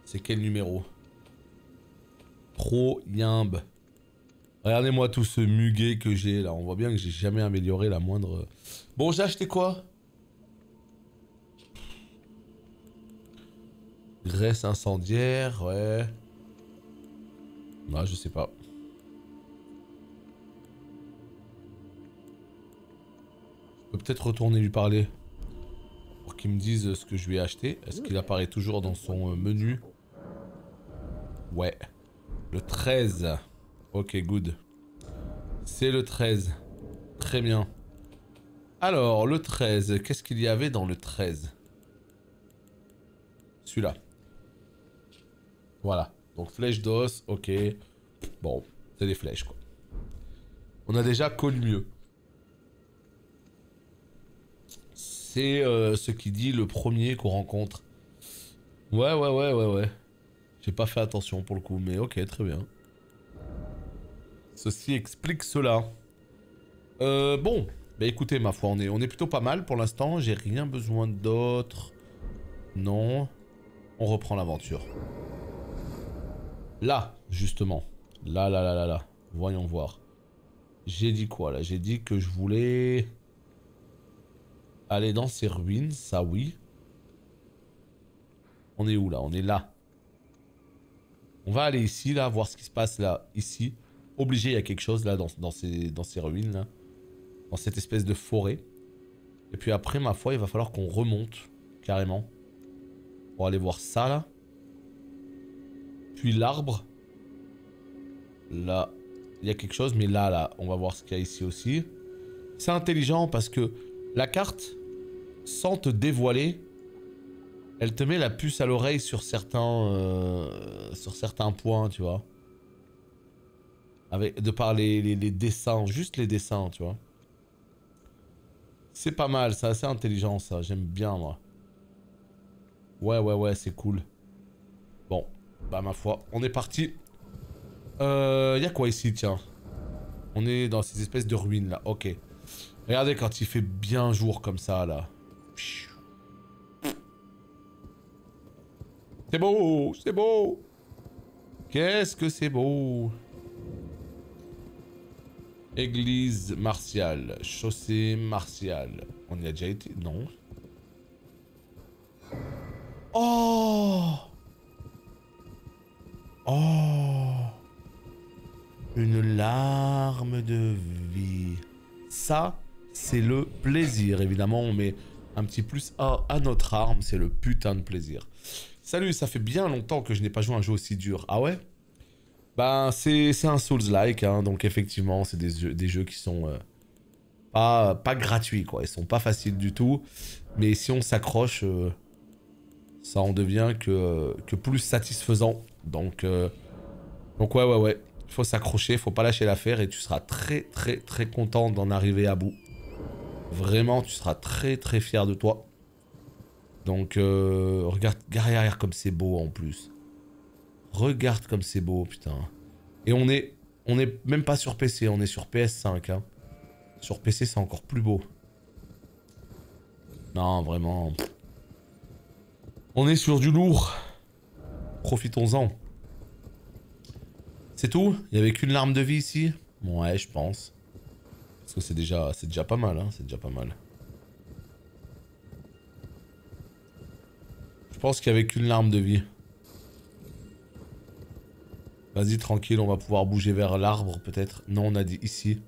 C'est quel numéro? Trop yimbe. Regardez-moi tout ce muguet que j'ai là. On voit bien que j'ai jamais amélioré la moindre... Bon, j'ai acheté quoi? Graisse incendiaire, ouais. Non, je sais pas. Je peux peut-être retourner lui parler. Pour qu'il me dise ce que je lui ai acheté. Est-ce qu'il apparaît toujours dans son menu? Ouais. Le 13. Ok, good. C'est le 13. Très bien. Alors, le 13. Qu'est-ce qu'il y avait dans le 13? Celui-là. Voilà. Donc, flèche d'os, ok. Bon, c'est des flèches, quoi. On a déjà connu mieux. C'est ce qui dit le premier qu'on rencontre. Ouais. J'ai pas fait attention pour le coup, mais ok, très bien. Ceci explique cela. Bon, bah écoutez, ma foi, on est plutôt pas mal pour l'instant. J'ai rien besoin d'autre. Non. On reprend l'aventure. Là, justement. Là. Voyons voir. J'ai dit quoi, là? J'ai dit que je voulais... aller dans ces ruines, ça oui. On est où, là? On est là. On va aller ici, là, voir ce qui se passe, là, ici. Obligé, il y a quelque chose, là, dans ces ruines, là. Dans cette espèce de forêt. Et puis après, ma foi, il va falloir qu'on remonte, carrément. Pour aller voir ça, là. Puis l'arbre. Là, il y a quelque chose, mais là, on va voir ce qu'il y a ici aussi. C'est intelligent parce que la carte, sans te dévoiler, elle te met la puce à l'oreille sur certains points, tu vois. De par les dessins, juste les dessins, tu vois. C'est pas mal, c'est assez intelligent ça, j'aime bien moi. Ouais, c'est cool. Bon, bah ma foi, on est parti. Y'a quoi ici, tiens? On est dans ces espèces de ruines là, ok. Regardez quand il fait bien jour comme ça, là. C'est beau, c'est beau. Qu'est-ce que c'est beau. Église martiale, chaussée martiale. On y a déjà été? Non. Oh! Oh! Une larme de vie. Ça, c'est le plaisir. Évidemment, on met un petit plus à notre arme. C'est le putain de plaisir. Salut, ça fait bien longtemps que je n'ai pas joué à un jeu aussi dur. Ah ouais? Ben, c'est un Souls-like, hein, donc effectivement, c'est des jeux qui sont pas gratuits, quoi. Ils sont pas faciles du tout, mais si on s'accroche, ça en devient que plus satisfaisant. Donc ouais, il faut s'accrocher, faut pas lâcher l'affaire et tu seras très content d'en arriver à bout. Vraiment, tu seras très fier de toi. Donc, regarde derrière comme c'est beau en plus. Regarde comme c'est beau, putain. Et on est même pas sur PC, on est sur PS5. Hein. Sur PC, c'est encore plus beau. Non, vraiment. On est sur du lourd. Profitons-en. C'est tout? Il y avait qu'une larme de vie ici? Ouais, je pense. Parce que c'est déjà pas mal, hein. C'est déjà pas mal. Je pense qu'il y avait qu'une larme de vie. Vas-y, tranquille, on va pouvoir bouger vers l'arbre, peut-être. Non, on a dit ici.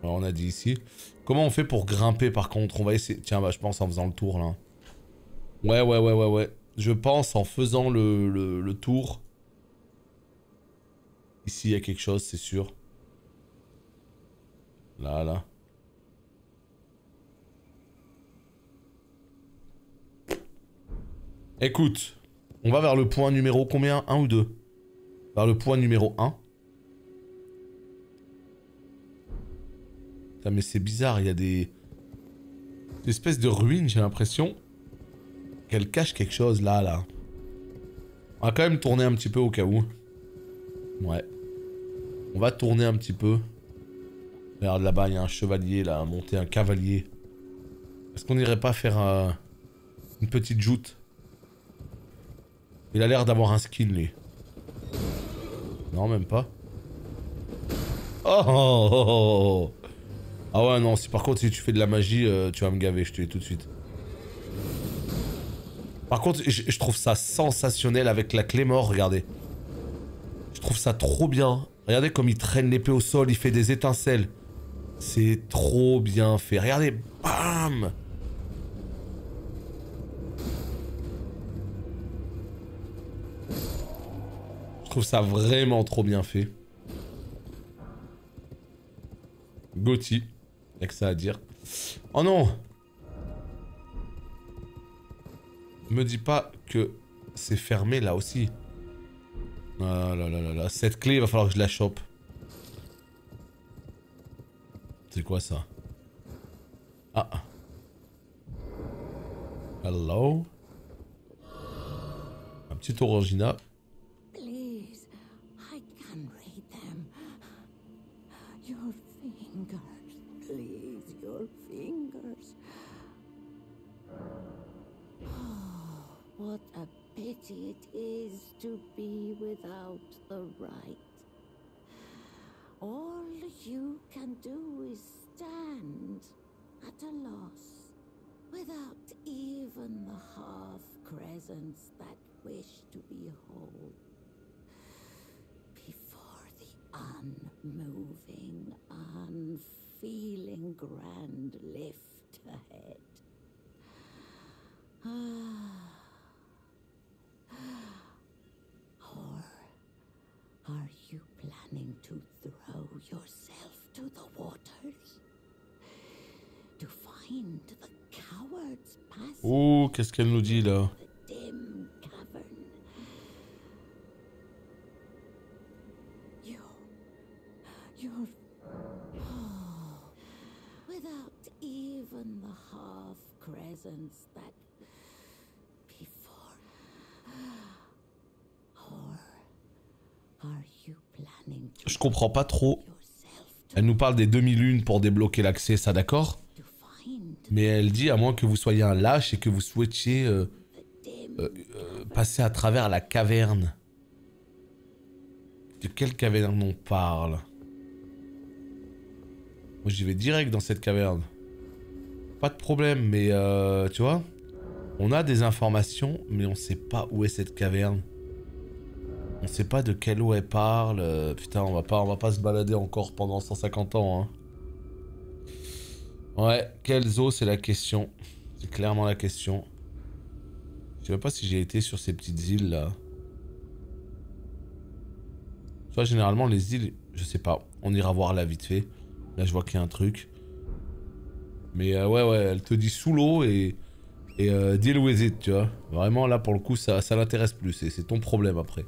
Alors, on a dit ici. Comment on fait pour grimper, par contre? On va essayer... Tiens, bah, je pense en faisant le tour, là. Ouais. Je pense en faisant le tour. Ici, il y a quelque chose, c'est sûr. Là. Écoute, on va vers le point numéro combien? 1 ou 2? Vers le point numéro 1. Putain, mais c'est bizarre, il y a des espèces de ruines, j'ai l'impression qu'elles cachent quelque chose là. On va quand même tourner un petit peu au cas où. Ouais. On va tourner un petit peu. Regarde là-bas, il y a un chevalier là, monter un cavalier. Est-ce qu'on n'irait pas faire une petite joute? Il a l'air d'avoir un skin, lui. Non, même pas. Oh. Ah ouais, non, si par contre, si tu fais de la magie, tu vas me gaver, je te dis tout de suite. Par contre, je trouve ça sensationnel avec la clé mort, regardez. Je trouve ça trop bien. Regardez comme il traîne l'épée au sol, il fait des étincelles. C'est trop bien fait. Regardez, bam! Je trouve ça vraiment trop bien fait. Gauthier. Y'a que ça à dire. Oh non! Me dis pas que c'est fermé là aussi. Ah là. Cette clé, il va falloir que je la chope. C'est quoi ça? Ah. Hello? Un petit orangina. Please, I can read them. Your fingers, please, your fingers. Oh, what a pity it is to be without the right. All you can do is stand at a loss, without even the half crescents that wish to be whole. Before the unmoving, unfeeling grand lift ahead. Or are you planning to throw yourself to the waters? To find the coward's passage? Oh, qu'est-ce qu'elle nous dit là? The dim cavern. You're without even the half crescents that before. Or are you planning to Je comprends pas trop. yourself Elle nous parle des demi-lunes pour débloquer l'accès, ça d'accord. to find Mais elle dit à moins que vous soyez un lâche et que vous souhaitiez the dim passer à travers la caverne. De quelle caverne on parle? Moi j'y vais direct dans cette caverne. Pas de problème, mais tu vois, on a des informations, mais on sait pas où est cette caverne. On sait pas de quelle eau elle parle. Putain, on va pas se balader encore pendant 150 ans. Hein. Ouais, quelles eaux, c'est la question. C'est clairement la question. Je sais même pas si j'ai été sur ces petites îles là. Tu vois, généralement les îles, je sais pas. On ira voir là vite fait. Là, je vois qu'il y a un truc. Mais ouais, elle te dit sous l'eau et deal with it, tu vois. Vraiment, là, pour le coup, ça l'intéresse plus. C'est ton problème après.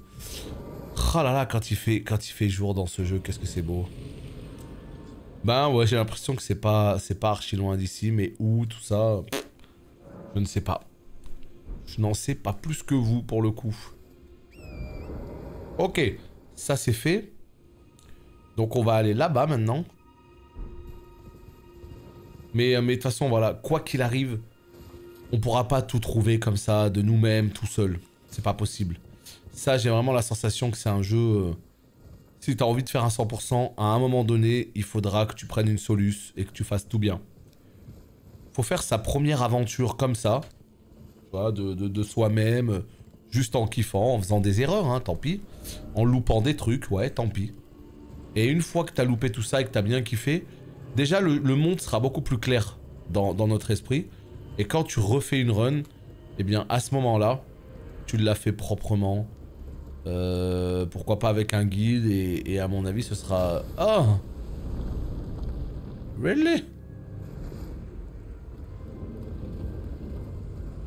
Oh là là, quand il fait jour dans ce jeu, qu'est-ce que c'est beau. Ben ouais, j'ai l'impression que c'est pas archi loin d'ici, mais où, tout ça, je ne sais pas. Je n'en sais pas plus que vous, pour le coup. Ok, ça c'est fait. Donc on va aller là-bas maintenant. Mais de toute façon, voilà, quoi qu'il arrive, on pourra pas tout trouver comme ça, de nous-mêmes, tout seul. C'est pas possible. Ça, j'ai vraiment la sensation que c'est un jeu... si t'as envie de faire un 100%, à un moment donné, il faudra que tu prennes une soluce et que tu fasses tout bien. Faut faire sa première aventure comme ça. Tu vois, de soi-même, juste en kiffant, en faisant des erreurs, hein, tant pis. En loupant des trucs, ouais, tant pis. Et une fois que t'as loupé tout ça et que t'as bien kiffé, déjà le monde sera beaucoup plus clair dans notre esprit. Et quand tu refais une run, eh bien à ce moment-là, tu l'as fait proprement. Pourquoi pas avec un guide et à mon avis ce sera... Oh! Really?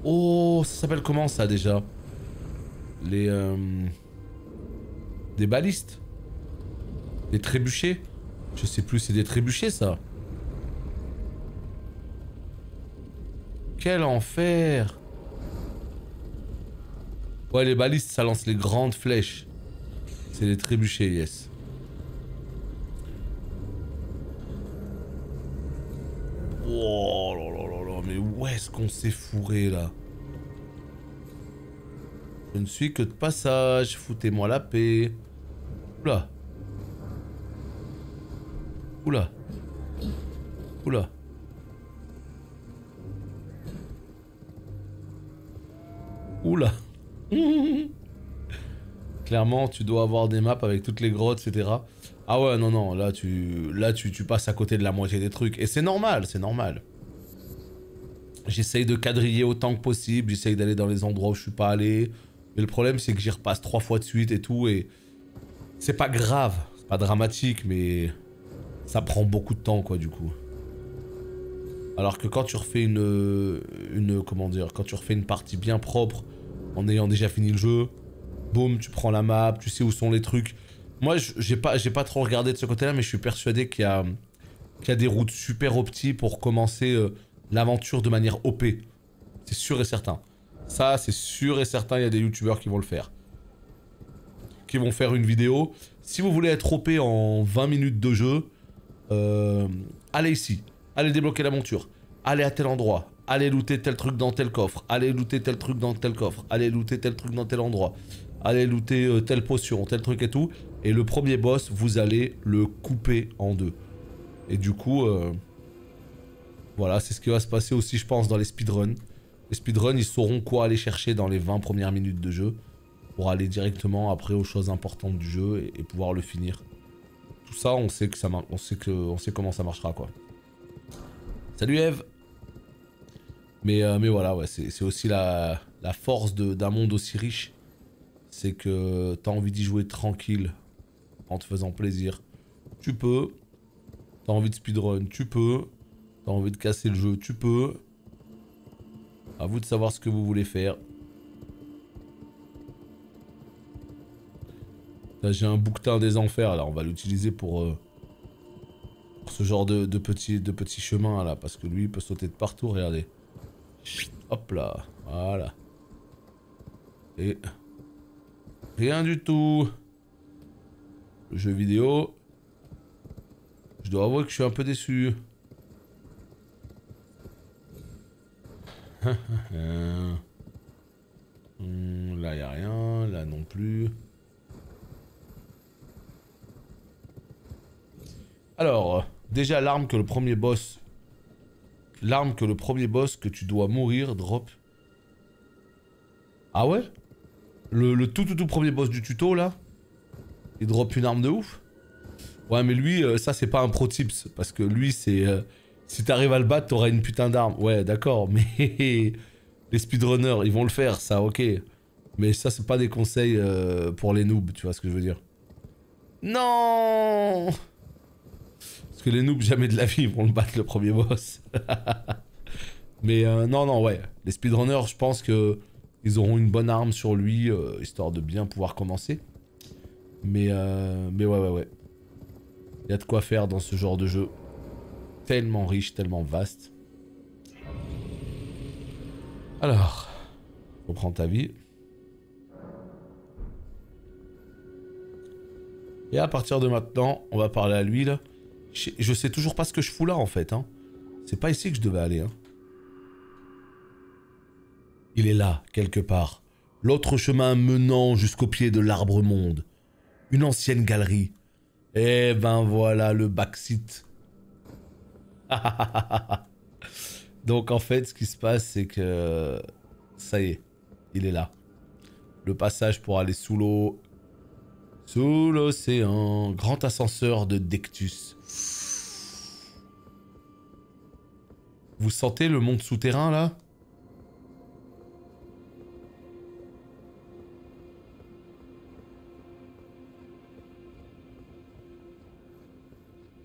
Oh, ça s'appelle comment ça déjà? Les... Des balistes? Des trébuchets? Je sais plus, c'est des trébuchets ça? Quel enfer! Ouais, les balistes, ça lance les grandes flèches. C'est les trébuchets, yes. Oh là là là là, mais où est-ce qu'on s'est fourré là? Je ne suis que de passage, foutez-moi la paix. Oula. Oula. Oula. Oula. Clairement, tu dois avoir des maps avec toutes les grottes, etc. Ah ouais, non, non, là tu passes à côté de la moitié des trucs. Et c'est normal, c'est normal. J'essaye de quadriller autant que possible, j'essaye d'aller dans les endroits où je suis pas allé. Mais le problème, c'est que j'y repasse 3 fois de suite et tout, et... c'est pas grave, c'est pas dramatique, mais... ça prend beaucoup de temps, quoi, du coup. Alors que quand tu refais comment dire, quand tu refais une partie bien propre, en ayant déjà fini le jeu, boum, tu prends la map, tu sais où sont les trucs. Moi, j'ai pas trop regardé de ce côté-là, mais je suis persuadé qu'il y a des routes super opti pour commencer l'aventure de manière OP. C'est sûr et certain. Ça, c'est sûr et certain, il y a des youtubeurs qui vont le faire. Qui vont faire une vidéo. Si vous voulez être OP en 20 minutes de jeu, allez ici. Allez débloquer l'aventure. Allez à tel endroit. Allez looter tel truc dans tel coffre. Allez looter tel truc dans tel coffre. Allez looter tel truc dans tel endroit. Allez looter telle potion, tel truc et tout. Et le premier boss, vous allez le couper en deux. Et du coup, voilà, c'est ce qui va se passer aussi, je pense, dans les speedruns. Les speedruns, ils sauront quoi aller chercher dans les 20 premières minutes de jeu. Pour aller directement après aux choses importantes du jeu et pouvoir le finir. Tout ça, on sait que ça on sait comment ça marchera, quoi. Salut Eve. Mais voilà, ouais, c'est aussi la force d'un monde aussi riche. C'est que t'as envie d'y jouer tranquille, en te faisant plaisir. Tu peux. T'as envie de speedrun, tu peux. T'as envie de casser le jeu, tu peux. À vous de savoir ce que vous voulez faire. Là j'ai un bouquetin des enfers, là on va l'utiliser pour ce genre de petits chemins là, parce que lui il peut sauter de partout, regardez. Hop là, voilà. Et... rien du tout. Le jeu vidéo, Je dois avouer que je suis un peu déçu. Là, y a rien. Là non plus. Alors, déjà l'arme que le premier boss... L'arme que le premier boss que tu dois mourir drop. Ah ouais? Le tout premier boss du tuto là? Il drop une arme de ouf? Ouais mais lui, ça c'est pas un pro tips. Parce que lui c'est... si t'arrives à le battre, t'auras une putain d'arme. Ouais d'accord, mais... les speedrunners, ils vont le faire, ça ok. Mais ça c'est pas des conseils pour les noobs, tu vois ce que je veux dire. Non! Parce que les noobs, jamais de la vie, vont le battre le premier boss. Mais non, ouais. Les speedrunners, je pense que ils auront une bonne arme sur lui, histoire de bien pouvoir commencer. Mais ouais. Il y a de quoi faire dans ce genre de jeu. Tellement riche, tellement vaste. Alors, reprends ta vie. Et à partir de maintenant, on va parler à lui là. Je sais toujours pas ce que je fous là en fait. Hein. C'est pas ici que je devais aller. Hein. Il est là, quelque part. L'autre chemin menant jusqu'au pied de l'arbre monde. Une ancienne galerie. Eh ben voilà le backseat. Donc en fait, ce qui se passe, c'est que... ça y est, il est là. Le passage pour aller sous l'eau. Sous l'océan. Grand ascenseur de Dectus. Vous sentez le monde souterrain là?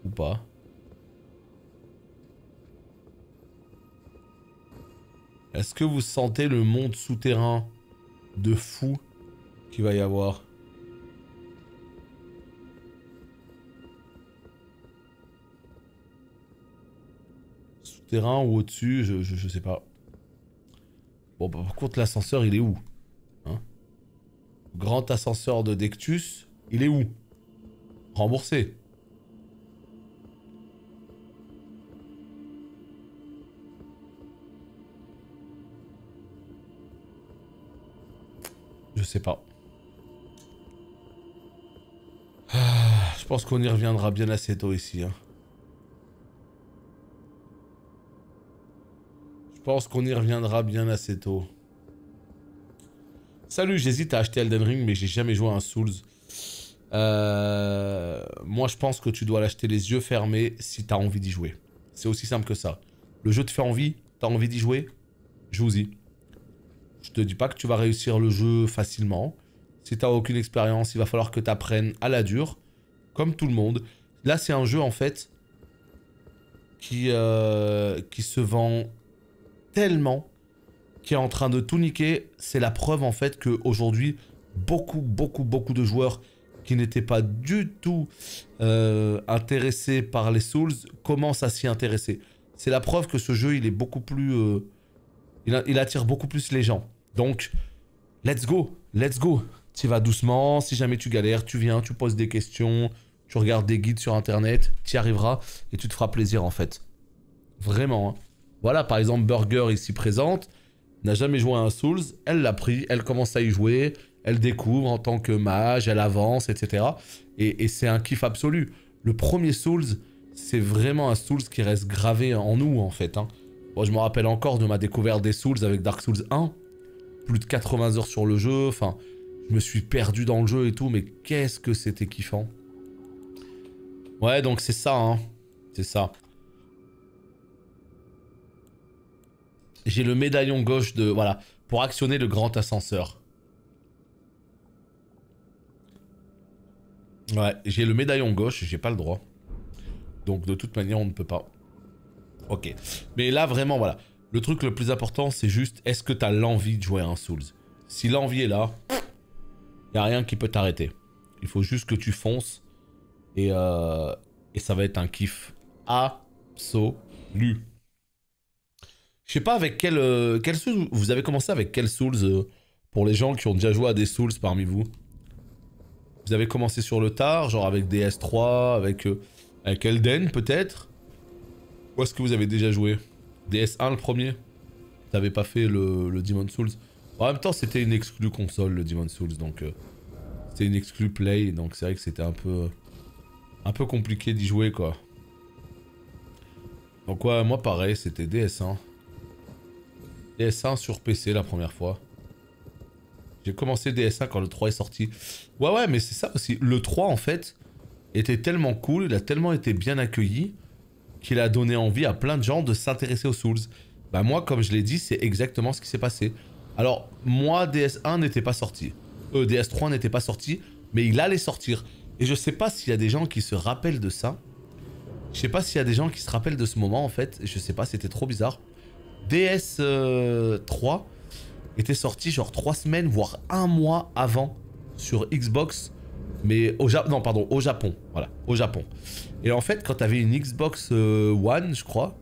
Ou pas? Est-ce que vous sentez le monde souterrain de fou qu'il va y avoir? Souterrain ou au-dessus, je sais pas. Bon, bah, par contre, l'ascenseur, il est où? Hein? Grand ascenseur de Dectus, il est où? Remboursé. Je sais pas. Je pense qu'on y reviendra bien assez tôt ici. Hein. Je pense qu'on y reviendra bien assez tôt. Salut, j'hésite à acheter Elden Ring, mais j'ai jamais joué à un Souls. Moi, je pense que tu dois l'acheter les yeux fermés si t'as envie d'y jouer. C'est aussi simple que ça. Le jeu te fait envie, t'as envie d'y jouer, joue-y. Je te dis pas que tu vas réussir le jeu facilement. Si t'as aucune expérience, il va falloir que t'apprennes à la dure, comme tout le monde. Là, c'est un jeu, en fait, qui se vend tellement, qui est en train de tout niquer. C'est la preuve, en fait, qu'aujourd'hui, beaucoup de joueurs qui n'étaient pas du tout intéressés par les Souls commencent à s'y intéresser. C'est la preuve que ce jeu, il est beaucoup plus... il attire beaucoup plus les gens. Donc, let's go. Tu vas doucement, si jamais tu galères, tu viens, tu poses des questions, tu regardes des guides sur internet, tu y arriveras et tu te feras plaisir en fait. Vraiment. Hein. Voilà, par exemple, Burger ici présente, n'a jamais joué à un Souls, elle l'a pris, elle commence à y jouer, elle découvre en tant que mage, elle avance, etc. Et c'est un kiff absolu. Le premier Souls, c'est vraiment un Souls qui reste gravé en nous en fait. Hein. Bon, je me rappelle encore de ma découverte des Souls avec Dark Souls 1. Plus de 80 heures sur le jeu, enfin, je me suis perdu dans le jeu et tout, mais qu'est-ce que c'était kiffant. Ouais, donc c'est ça, hein. C'est ça. J'ai le médaillon gauche de... Voilà, pour actionner le grand ascenseur. Ouais, j'ai le médaillon gauche, j'ai pas le droit. Donc de toute manière, on ne peut pas. Ok. Mais là, vraiment, voilà. Le truc le plus important, c'est juste, est-ce que t'as l'envie de jouer à un Souls? Si l'envie est là, y a rien qui peut t'arrêter. Il faut juste que tu fonces et ça va être un kiff absolu. Je sais pas avec quel Souls... Vous avez commencé avec quel Souls pour les gens qui ont déjà joué à des Souls parmi vous? Vous avez commencé sur le tard, genre avec DS3, avec Avec Elden peut-être. Ou est-ce que vous avez déjà joué? DS1 le premier? T'avais pas fait le Demon's Souls? En même temps c'était une exclue console le Demon's Souls, donc c'était une exclue play, donc c'est vrai que c'était un peu compliqué d'y jouer quoi. Donc ouais, moi pareil, c'était DS1. DS1 sur PC la première fois. J'ai commencé DS1 quand le 3 est sorti. Ouais, mais c'est ça aussi. Le 3 en fait était tellement cool, il a tellement été bien accueilli qu'il a donné envie à plein de gens de s'intéresser aux Souls. Bah moi, comme je l'ai dit, c'est exactement ce qui s'est passé. Alors, moi, DS1 n'était pas sorti. DS3 n'était pas sorti, mais il allait sortir. Et je sais pas s'il y a des gens qui se rappellent de ça. Je sais pas s'il y a des gens qui se rappellent de ce moment, en fait. Je sais pas, c'était trop bizarre. DS3 était sorti genre 3 semaines, voire 1 mois avant sur Xbox. Mais au Japon, non pardon, au Japon, voilà, au Japon. Et en fait, quand t'avais une Xbox One, je crois,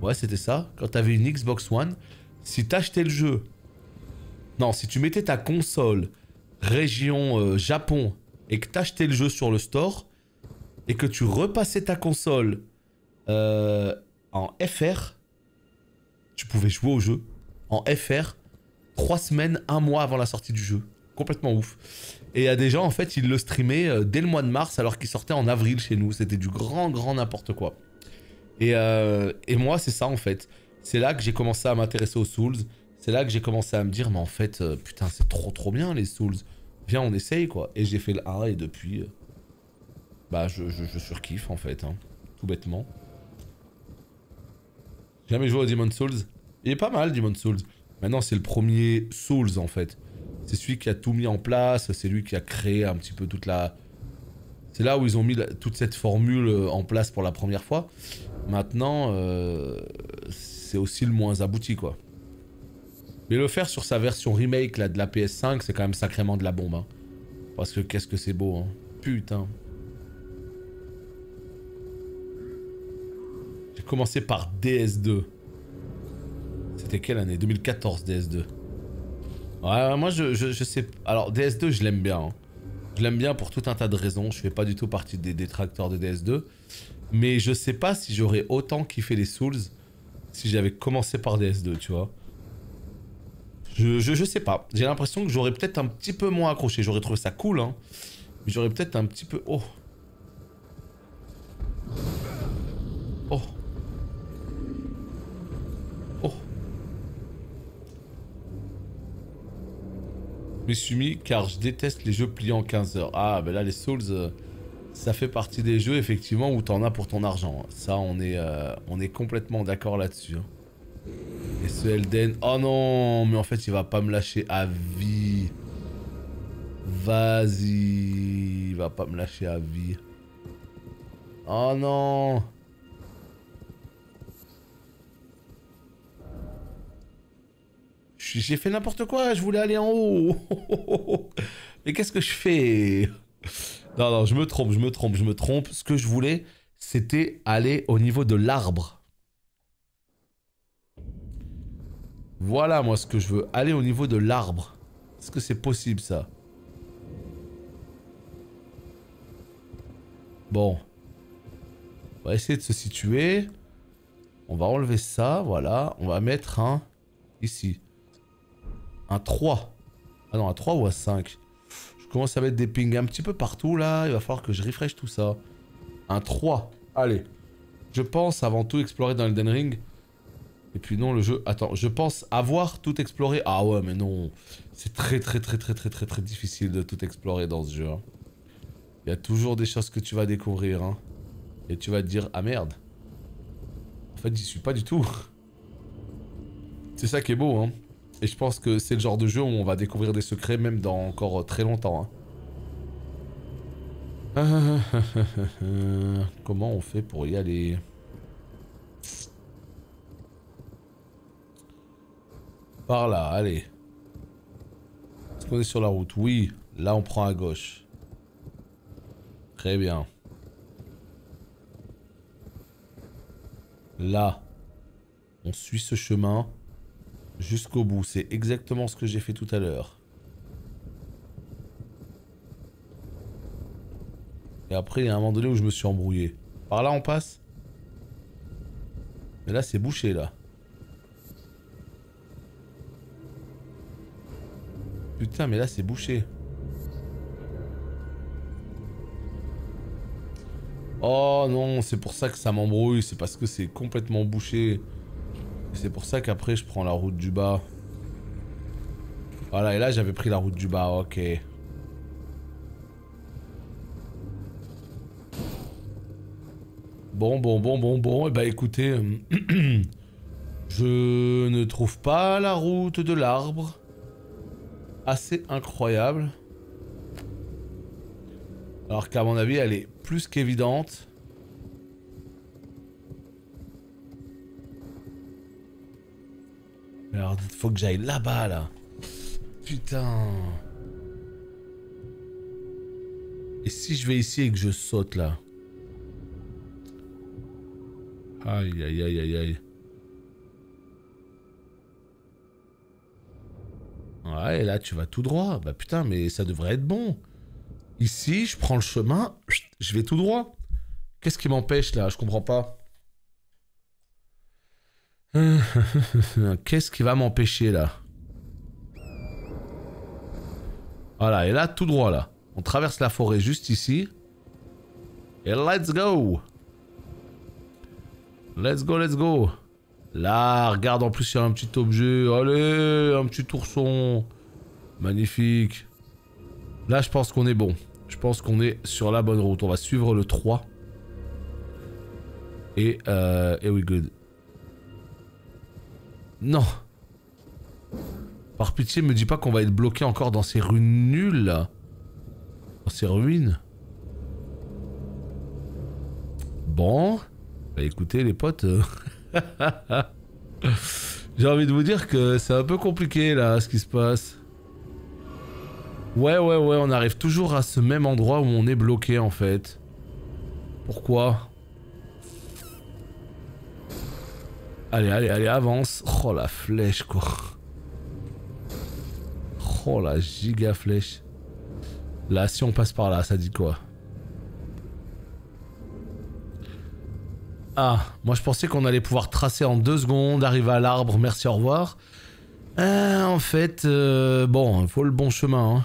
ouais c'était ça, quand t'avais une Xbox One, si t'achetais le jeu, non, si tu mettais ta console région Japon et que t'achetais le jeu sur le store, et que tu repassais ta console en FR, tu pouvais jouer au jeu en FR 3 semaines, 1 mois avant la sortie du jeu. Complètement ouf. Et il y a des gens, en fait, ils le streamaient dès le mois de mars alors qu'il sortait en avril chez nous. C'était du grand n'importe quoi. Et moi, c'est ça, en fait. C'est là que j'ai commencé à m'intéresser aux Souls. C'est là que j'ai commencé à me dire, mais en fait, putain, c'est trop bien, les Souls. Viens, on essaye, quoi. Et j'ai fait le 1 et depuis... bah, je surkiffe, en fait. Hein. Tout bêtement. J'ai jamais joué au Demon's Souls. Il est pas mal, Demon's Souls. Maintenant, c'est le premier Souls, en fait. C'est celui qui a tout mis en place, c'est lui qui a créé un petit peu toute la... C'est là où ils ont mis toute cette formule en place pour la première fois. Maintenant, c'est aussi le moins abouti, quoi. Mais le faire sur sa version remake là, de la PS5, c'est quand même sacrément de la bombe. Hein. Parce que qu'est-ce que c'est beau, hein. Putain. J'ai commencé par DS2. C'était quelle année? 2014, DS2. Ouais, moi je sais... Alors DS2 je l'aime bien. Hein. Je l'aime bien pour tout un tas de raisons. Je fais pas du tout partie des détracteurs de DS2. Mais je sais pas si j'aurais autant kiffé les Souls si j'avais commencé par DS2, tu vois. Je sais pas. J'ai l'impression que j'aurais peut-être un petit peu moins accroché. J'aurais trouvé ça cool, hein. Mais j'aurais peut-être un petit peu... Oh. Oh. Oh. Je m'y suis mis car je déteste les jeux pliés en 15 heures. Ah, ben là, les Souls, ça fait partie des jeux, effectivement, où t'en as pour ton argent. Ça, on est complètement d'accord là-dessus. Hein. Et ce Elden... Oh non, mais en fait, il va pas me lâcher à vie. Vas-y. Il va pas me lâcher à vie. Oh non. J'ai fait n'importe quoi, je voulais aller en haut. Mais qu'est-ce que je fais? Non, je me trompe. Ce que je voulais, c'était aller au niveau de l'arbre. Voilà, moi, ce que je veux. Aller au niveau de l'arbre. Est-ce que c'est possible, ça? Bon. On va essayer de se situer. On va enlever ça, voilà. On va mettre un... Ici. Un 3. Ah non, un 3 ou un 5? Je commence à mettre des pings un petit peu partout, là. Il va falloir que je refresh tout ça. Un 3. Allez. Je pense avant tout explorer dans Elden Ring. Et puis non, le jeu... Attends, je pense avoir tout exploré. Ah ouais, mais non. C'est très difficile de tout explorer dans ce jeu. Hein. Il y a toujours des choses que tu vas découvrir. Hein. Et tu vas te dire, ah merde. En fait, j'y suis pas du tout. C'est ça qui est beau, hein. Et je pense que c'est le genre de jeu où on va découvrir des secrets même dans encore très longtemps. Hein. Comment on fait pour y aller? Par là, allez. Est-ce qu'on est sur la route? Oui. Là, on prend à gauche. Très bien. Là, on suit ce chemin jusqu'au bout. C'est exactement ce que j'ai fait tout à l'heure. Et après, il y a un moment donné où je me suis embrouillé. Par là, on passe? Mais là, c'est bouché, là. Putain, mais là, c'est bouché. Oh non, c'est pour ça que ça m'embrouille. C'est parce que c'est complètement bouché. C'est pour ça qu'après, je prends la route du bas. Voilà, et là, j'avais pris la route du bas. Ok. Bon. Et bah écoutez, je ne trouve pas la route de l'arbre assez incroyable. Alors qu'à mon avis, elle est plus qu'évidente. Alors, faut que j'aille là-bas, là. Putain. Et si je vais ici et que je saute, là? Aïe, aïe, aïe, aïe, aïe. Ouais, là, tu vas tout droit. Bah putain, mais ça devrait être bon. Ici, je prends le chemin, je vais tout droit. Qu'est-ce qui m'empêche, là? Je comprends pas. Qu'est-ce qui va m'empêcher, là? Voilà, et là, tout droit, là. On traverse la forêt juste ici. Et let's go! Let's go, let's go! Là, regarde, en plus, il y a un petit objet. Allez, un petit ourson. Magnifique. Là, je pense qu'on est bon. Je pense qu'on est sur la bonne route. On va suivre le 3. Et we good. Non. Par pitié, me dis pas qu'on va être bloqué encore dans ces ruines nulles, là. Dans ces ruines. Bon. Bah écoutez, les potes... J'ai envie de vous dire que c'est un peu compliqué, là, ce qui se passe. Ouais, on arrive toujours à ce même endroit où on est bloqué, en fait. Pourquoi? Allez, avance. Oh, la flèche, quoi. Oh, la giga flèche. Là, si on passe par là, ça dit quoi? Ah, moi je pensais qu'on allait pouvoir tracer en 2 secondes, arriver à l'arbre, merci, au revoir. En fait, bon, il faut le bon chemin, hein.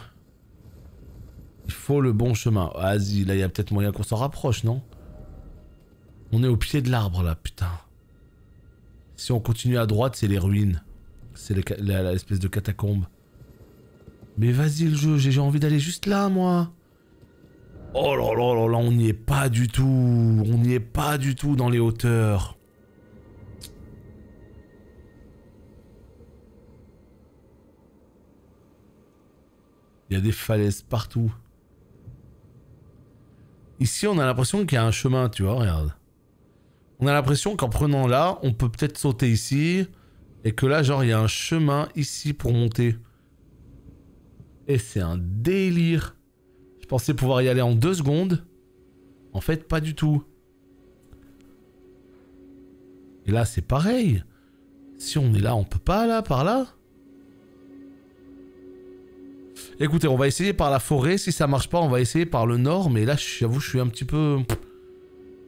Il faut le bon chemin. Vas-y, là, il y a peut-être moyen qu'on s'en rapproche, non? On est au pied de l'arbre, là, putain. Si on continue à droite, c'est les ruines. C'est l'espèce de catacombe. Mais vas-y, le jeu, j'ai envie d'aller juste là, moi. Oh là là là là, on n'y est pas du tout. On n'y est pas du tout dans les hauteurs. Il y a des falaises partout. Ici, on a l'impression qu'il y a un chemin, tu vois, regarde. On a l'impression qu'en prenant là, on peut peut-être sauter ici. Et que là, genre, il y a un chemin ici pour monter. Et c'est un délire. Je pensais pouvoir y aller en 2 secondes. En fait, pas du tout. Et là, c'est pareil. Si on est là, on peut pas, là, par là. Écoutez, on va essayer par la forêt. Si ça marche pas, on va essayer par le nord. Mais là, j'avoue, je suis un petit peu...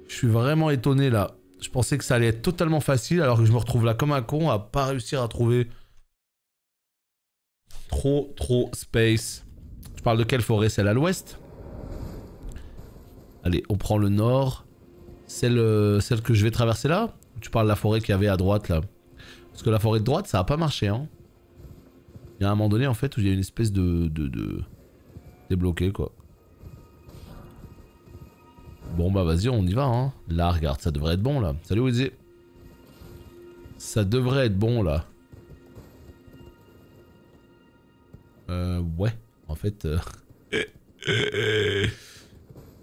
Je suis vraiment étonné, là. Je pensais que ça allait être totalement facile, alors que je me retrouve là comme un con à pas réussir à trouver... Trop space. Je parle de quelle forêt? Celle à l'ouest? Allez, on prend le nord. Celle que je vais traverser là? Tu parles de la forêt qu'il y avait à droite là? Parce que la forêt de droite, ça a pas marché, hein. Il y a un moment donné en fait où il y a une espèce de... débloqué quoi. Bon bah vas-y, on y va, hein. Là, regarde, ça devrait être bon là. Salut Wizzy. Ça devrait être bon là. Ouais, en fait...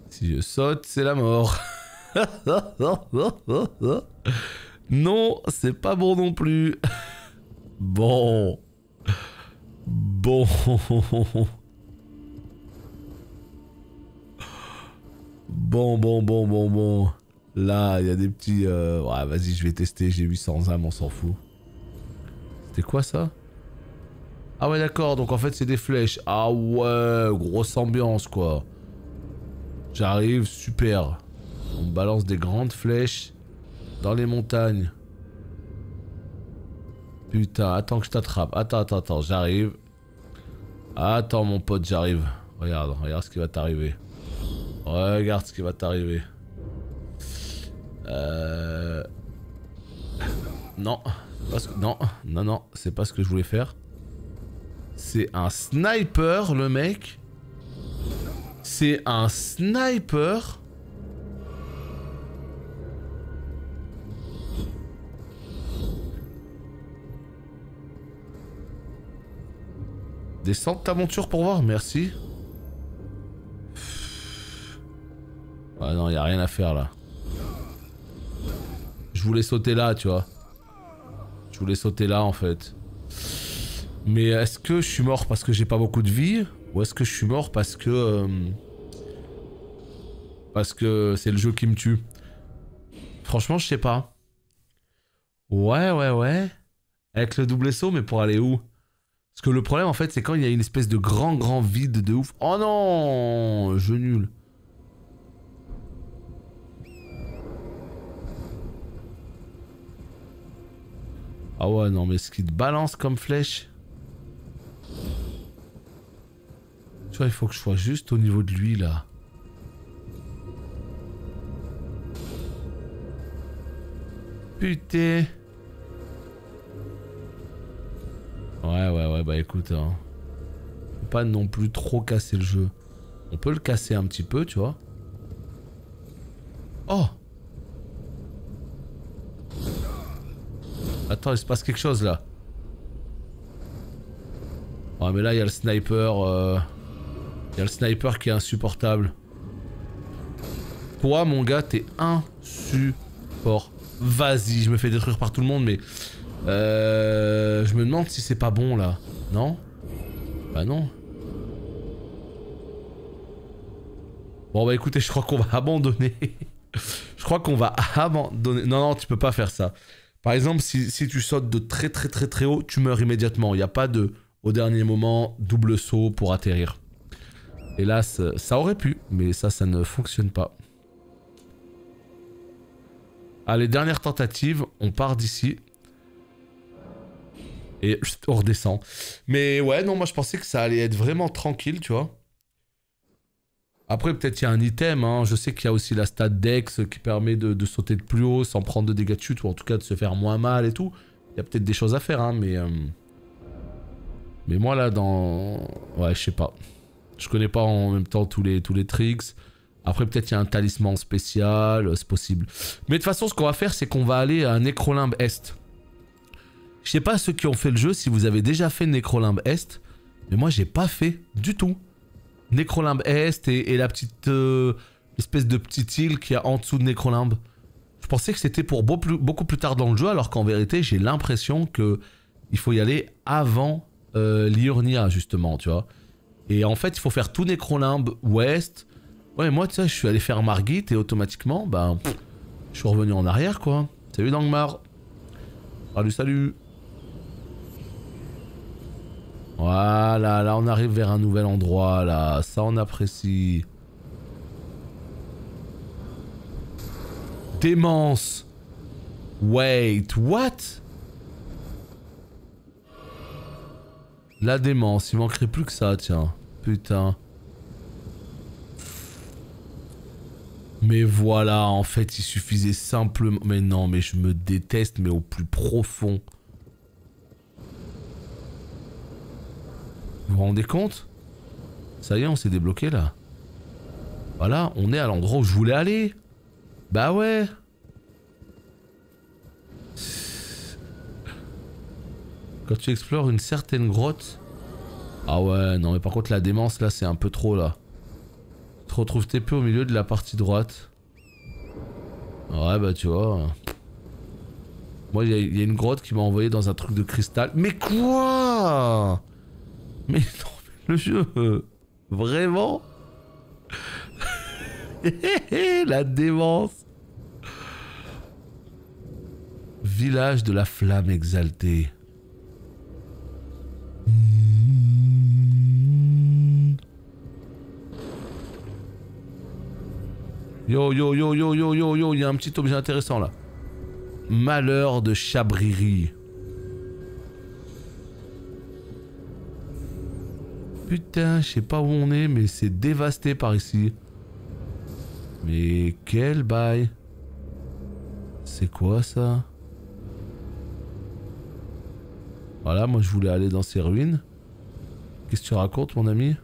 Si je saute, c'est la mort. Non, c'est pas bon non plus. Bon. Bon. Bon. Là, il y a des petits... Ouais, vas-y, je vais tester. J'ai 800 âmes, on s'en fout. C'était quoi ça? Ah ouais, d'accord. Donc en fait, c'est des flèches. Ah ouais, grosse ambiance, quoi. J'arrive, super. On balance des grandes flèches dans les montagnes. Putain, attends que je t'attrape. Attends, j'arrive. Attends mon pote, j'arrive. Regarde ce qui va t'arriver. Regarde ce qui va t'arriver. Non, non, c'est pas ce que je voulais faire. C'est un sniper, le mec. C'est un sniper. Descends de ta monture pour voir, merci. Ah non, y a rien à faire là. Je voulais sauter là, tu vois. Je voulais sauter là en fait. Mais est-ce que je suis mort parce que j'ai pas beaucoup de vie? Ou est-ce que je suis mort parce que c'est le jeu qui me tue? Franchement, je sais pas. Ouais. Avec le double saut, mais pour aller où? Parce que le problème en fait, c'est quand il y a une espèce de grand vide de ouf. Oh non, jeu nul. Ah ouais, non, mais ce qui te balance comme flèche. Tu vois, il faut que je sois juste au niveau de lui, là. Putain. Ouais, bah écoute, hein. Faut pas non plus trop casser le jeu. On peut le casser un petit peu, tu vois. Oh! Attends, il se passe quelque chose là. Ah mais là il y a le sniper. Il y a le sniper qui est insupportable. Toi mon gars t'es insupportable. Vas-y, je me fais détruire par tout le monde mais... je me demande si c'est pas bon là. Non? Bah non. Bon bah écoutez, je crois qu'on va abandonner. Je crois qu'on va abandonner. Non, tu peux pas faire ça. Par exemple, si tu sautes de très haut, tu meurs immédiatement. Il n'y a pas de, au dernier moment, double saut pour atterrir. Hélas, ça aurait pu, mais ça ne fonctionne pas. Allez, dernière tentative, on part d'ici. Et on redescend. Mais ouais, non, moi je pensais que ça allait être vraiment tranquille, tu vois. Après, peut-être il y a un item, hein. Je sais qu'il y a aussi la stat Dex qui permet de sauter de plus haut sans prendre de dégâts de chute, ou en tout cas de se faire moins mal et tout. Il y a peut-être des choses à faire, hein, mais moi là, dans... Ouais, je sais pas. Je connais pas en même temps tous les tricks. Après, peut-être il y a un talisman spécial, c'est possible. Mais de toute façon, ce qu'on va faire, c'est qu'on va aller à Necrolimbe Est. Je sais pas ceux qui ont fait le jeu, si vous avez déjà fait Necrolimbe Est, mais moi j'ai pas fait du tout. Necrolimbe Est et la petite espèce de petite île qu'il y a en dessous de Necrolimbe. Je pensais que c'était pour beaucoup plus tard dans le jeu, alors qu'en vérité, j'ai l'impression que il faut y aller avant Liurnia, justement, tu vois. Et en fait, il faut faire tout Necrolimbe Ouest. Ouais, moi, tu sais, je suis allé faire Margit et automatiquement, bah, je suis revenu en arrière, quoi. Salut Dangmar. Salut. Voilà, là on arrive vers un nouvel endroit, là. Ça on apprécie. Démence. Wait, what? La démence, il manquerait plus que ça, tiens. Putain. Mais voilà, en fait, il suffisait simplement... Mais non, mais je me déteste, mais au plus profond. Vous vous rendez compte? Ça y est, on s'est débloqué là. Voilà, on est à l'endroit où je voulais aller. Bah ouais. Quand tu explores une certaine grotte... Ah ouais, non mais par contre la démence là c'est un peu trop là. Tu te retrouves TP au milieu de la partie droite. Ouais bah tu vois. Moi il y a une grotte qui m'a envoyé dans un truc de cristal. Mais quoi? Mais non, le jeu... Vraiment? La démence. Village de la flamme exaltée. Yo, yo, yo, yo, yo, yo, yo, il y a un petit objet intéressant là. Malheur de Chabririe. Putain, je sais pas où on est, mais c'est dévasté par ici. Mais quel bail. C'est quoi ça? Voilà, moi je voulais aller dans ces ruines. Qu'est-ce que tu racontes, mon ami?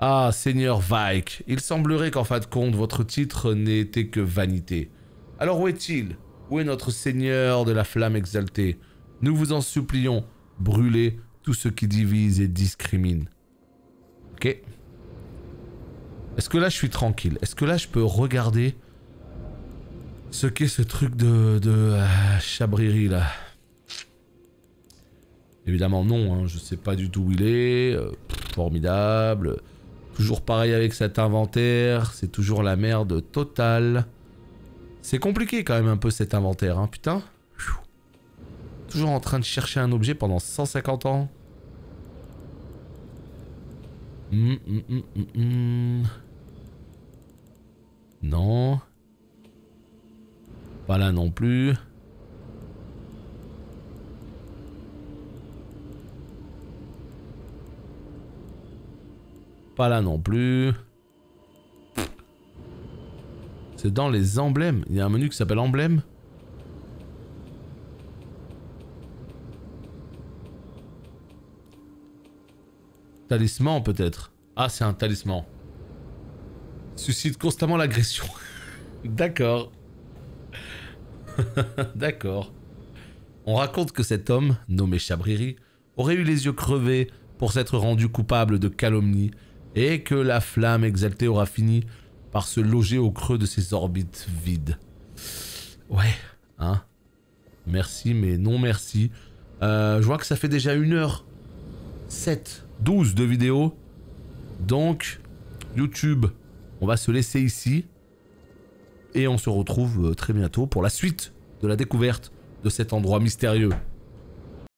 Ah, Seigneur Vaik, il semblerait qu'en fin de compte, votre titre n'ait été que vanité. Alors où est-il? Où est notre Seigneur de la flamme exaltée? Nous vous en supplions, brûlez tout ce qui divise et discrimine. Ok. Est-ce que là je suis tranquille? Est-ce que là je peux regarder ce qu'est ce truc de Chabririe là? Évidemment non, hein, je sais pas du tout où il est. Formidable. Toujours pareil avec cet inventaire, c'est toujours la merde totale. C'est compliqué quand même un peu cet inventaire, hein, putain. Toujours en train de chercher un objet pendant 150 ans. Non. Pas là non plus. Pas là non plus. C'est dans les emblèmes. Il y a un menu qui s'appelle emblème. Talisman peut-être. Ah, c'est un talisman. Suscite constamment l'agression. D'accord. D'accord. On raconte que cet homme, nommé Chabririe, aurait eu les yeux crevés pour s'être rendu coupable de calomnie et que la flamme exaltée aura fini par se loger au creux de ses orbites vides. Ouais, hein. Merci, mais non merci. Je vois que ça fait déjà 1h07, 12 de vidéo. Donc, YouTube, on va se laisser ici. Et on se retrouve très bientôt pour la suite de la découverte de cet endroit mystérieux.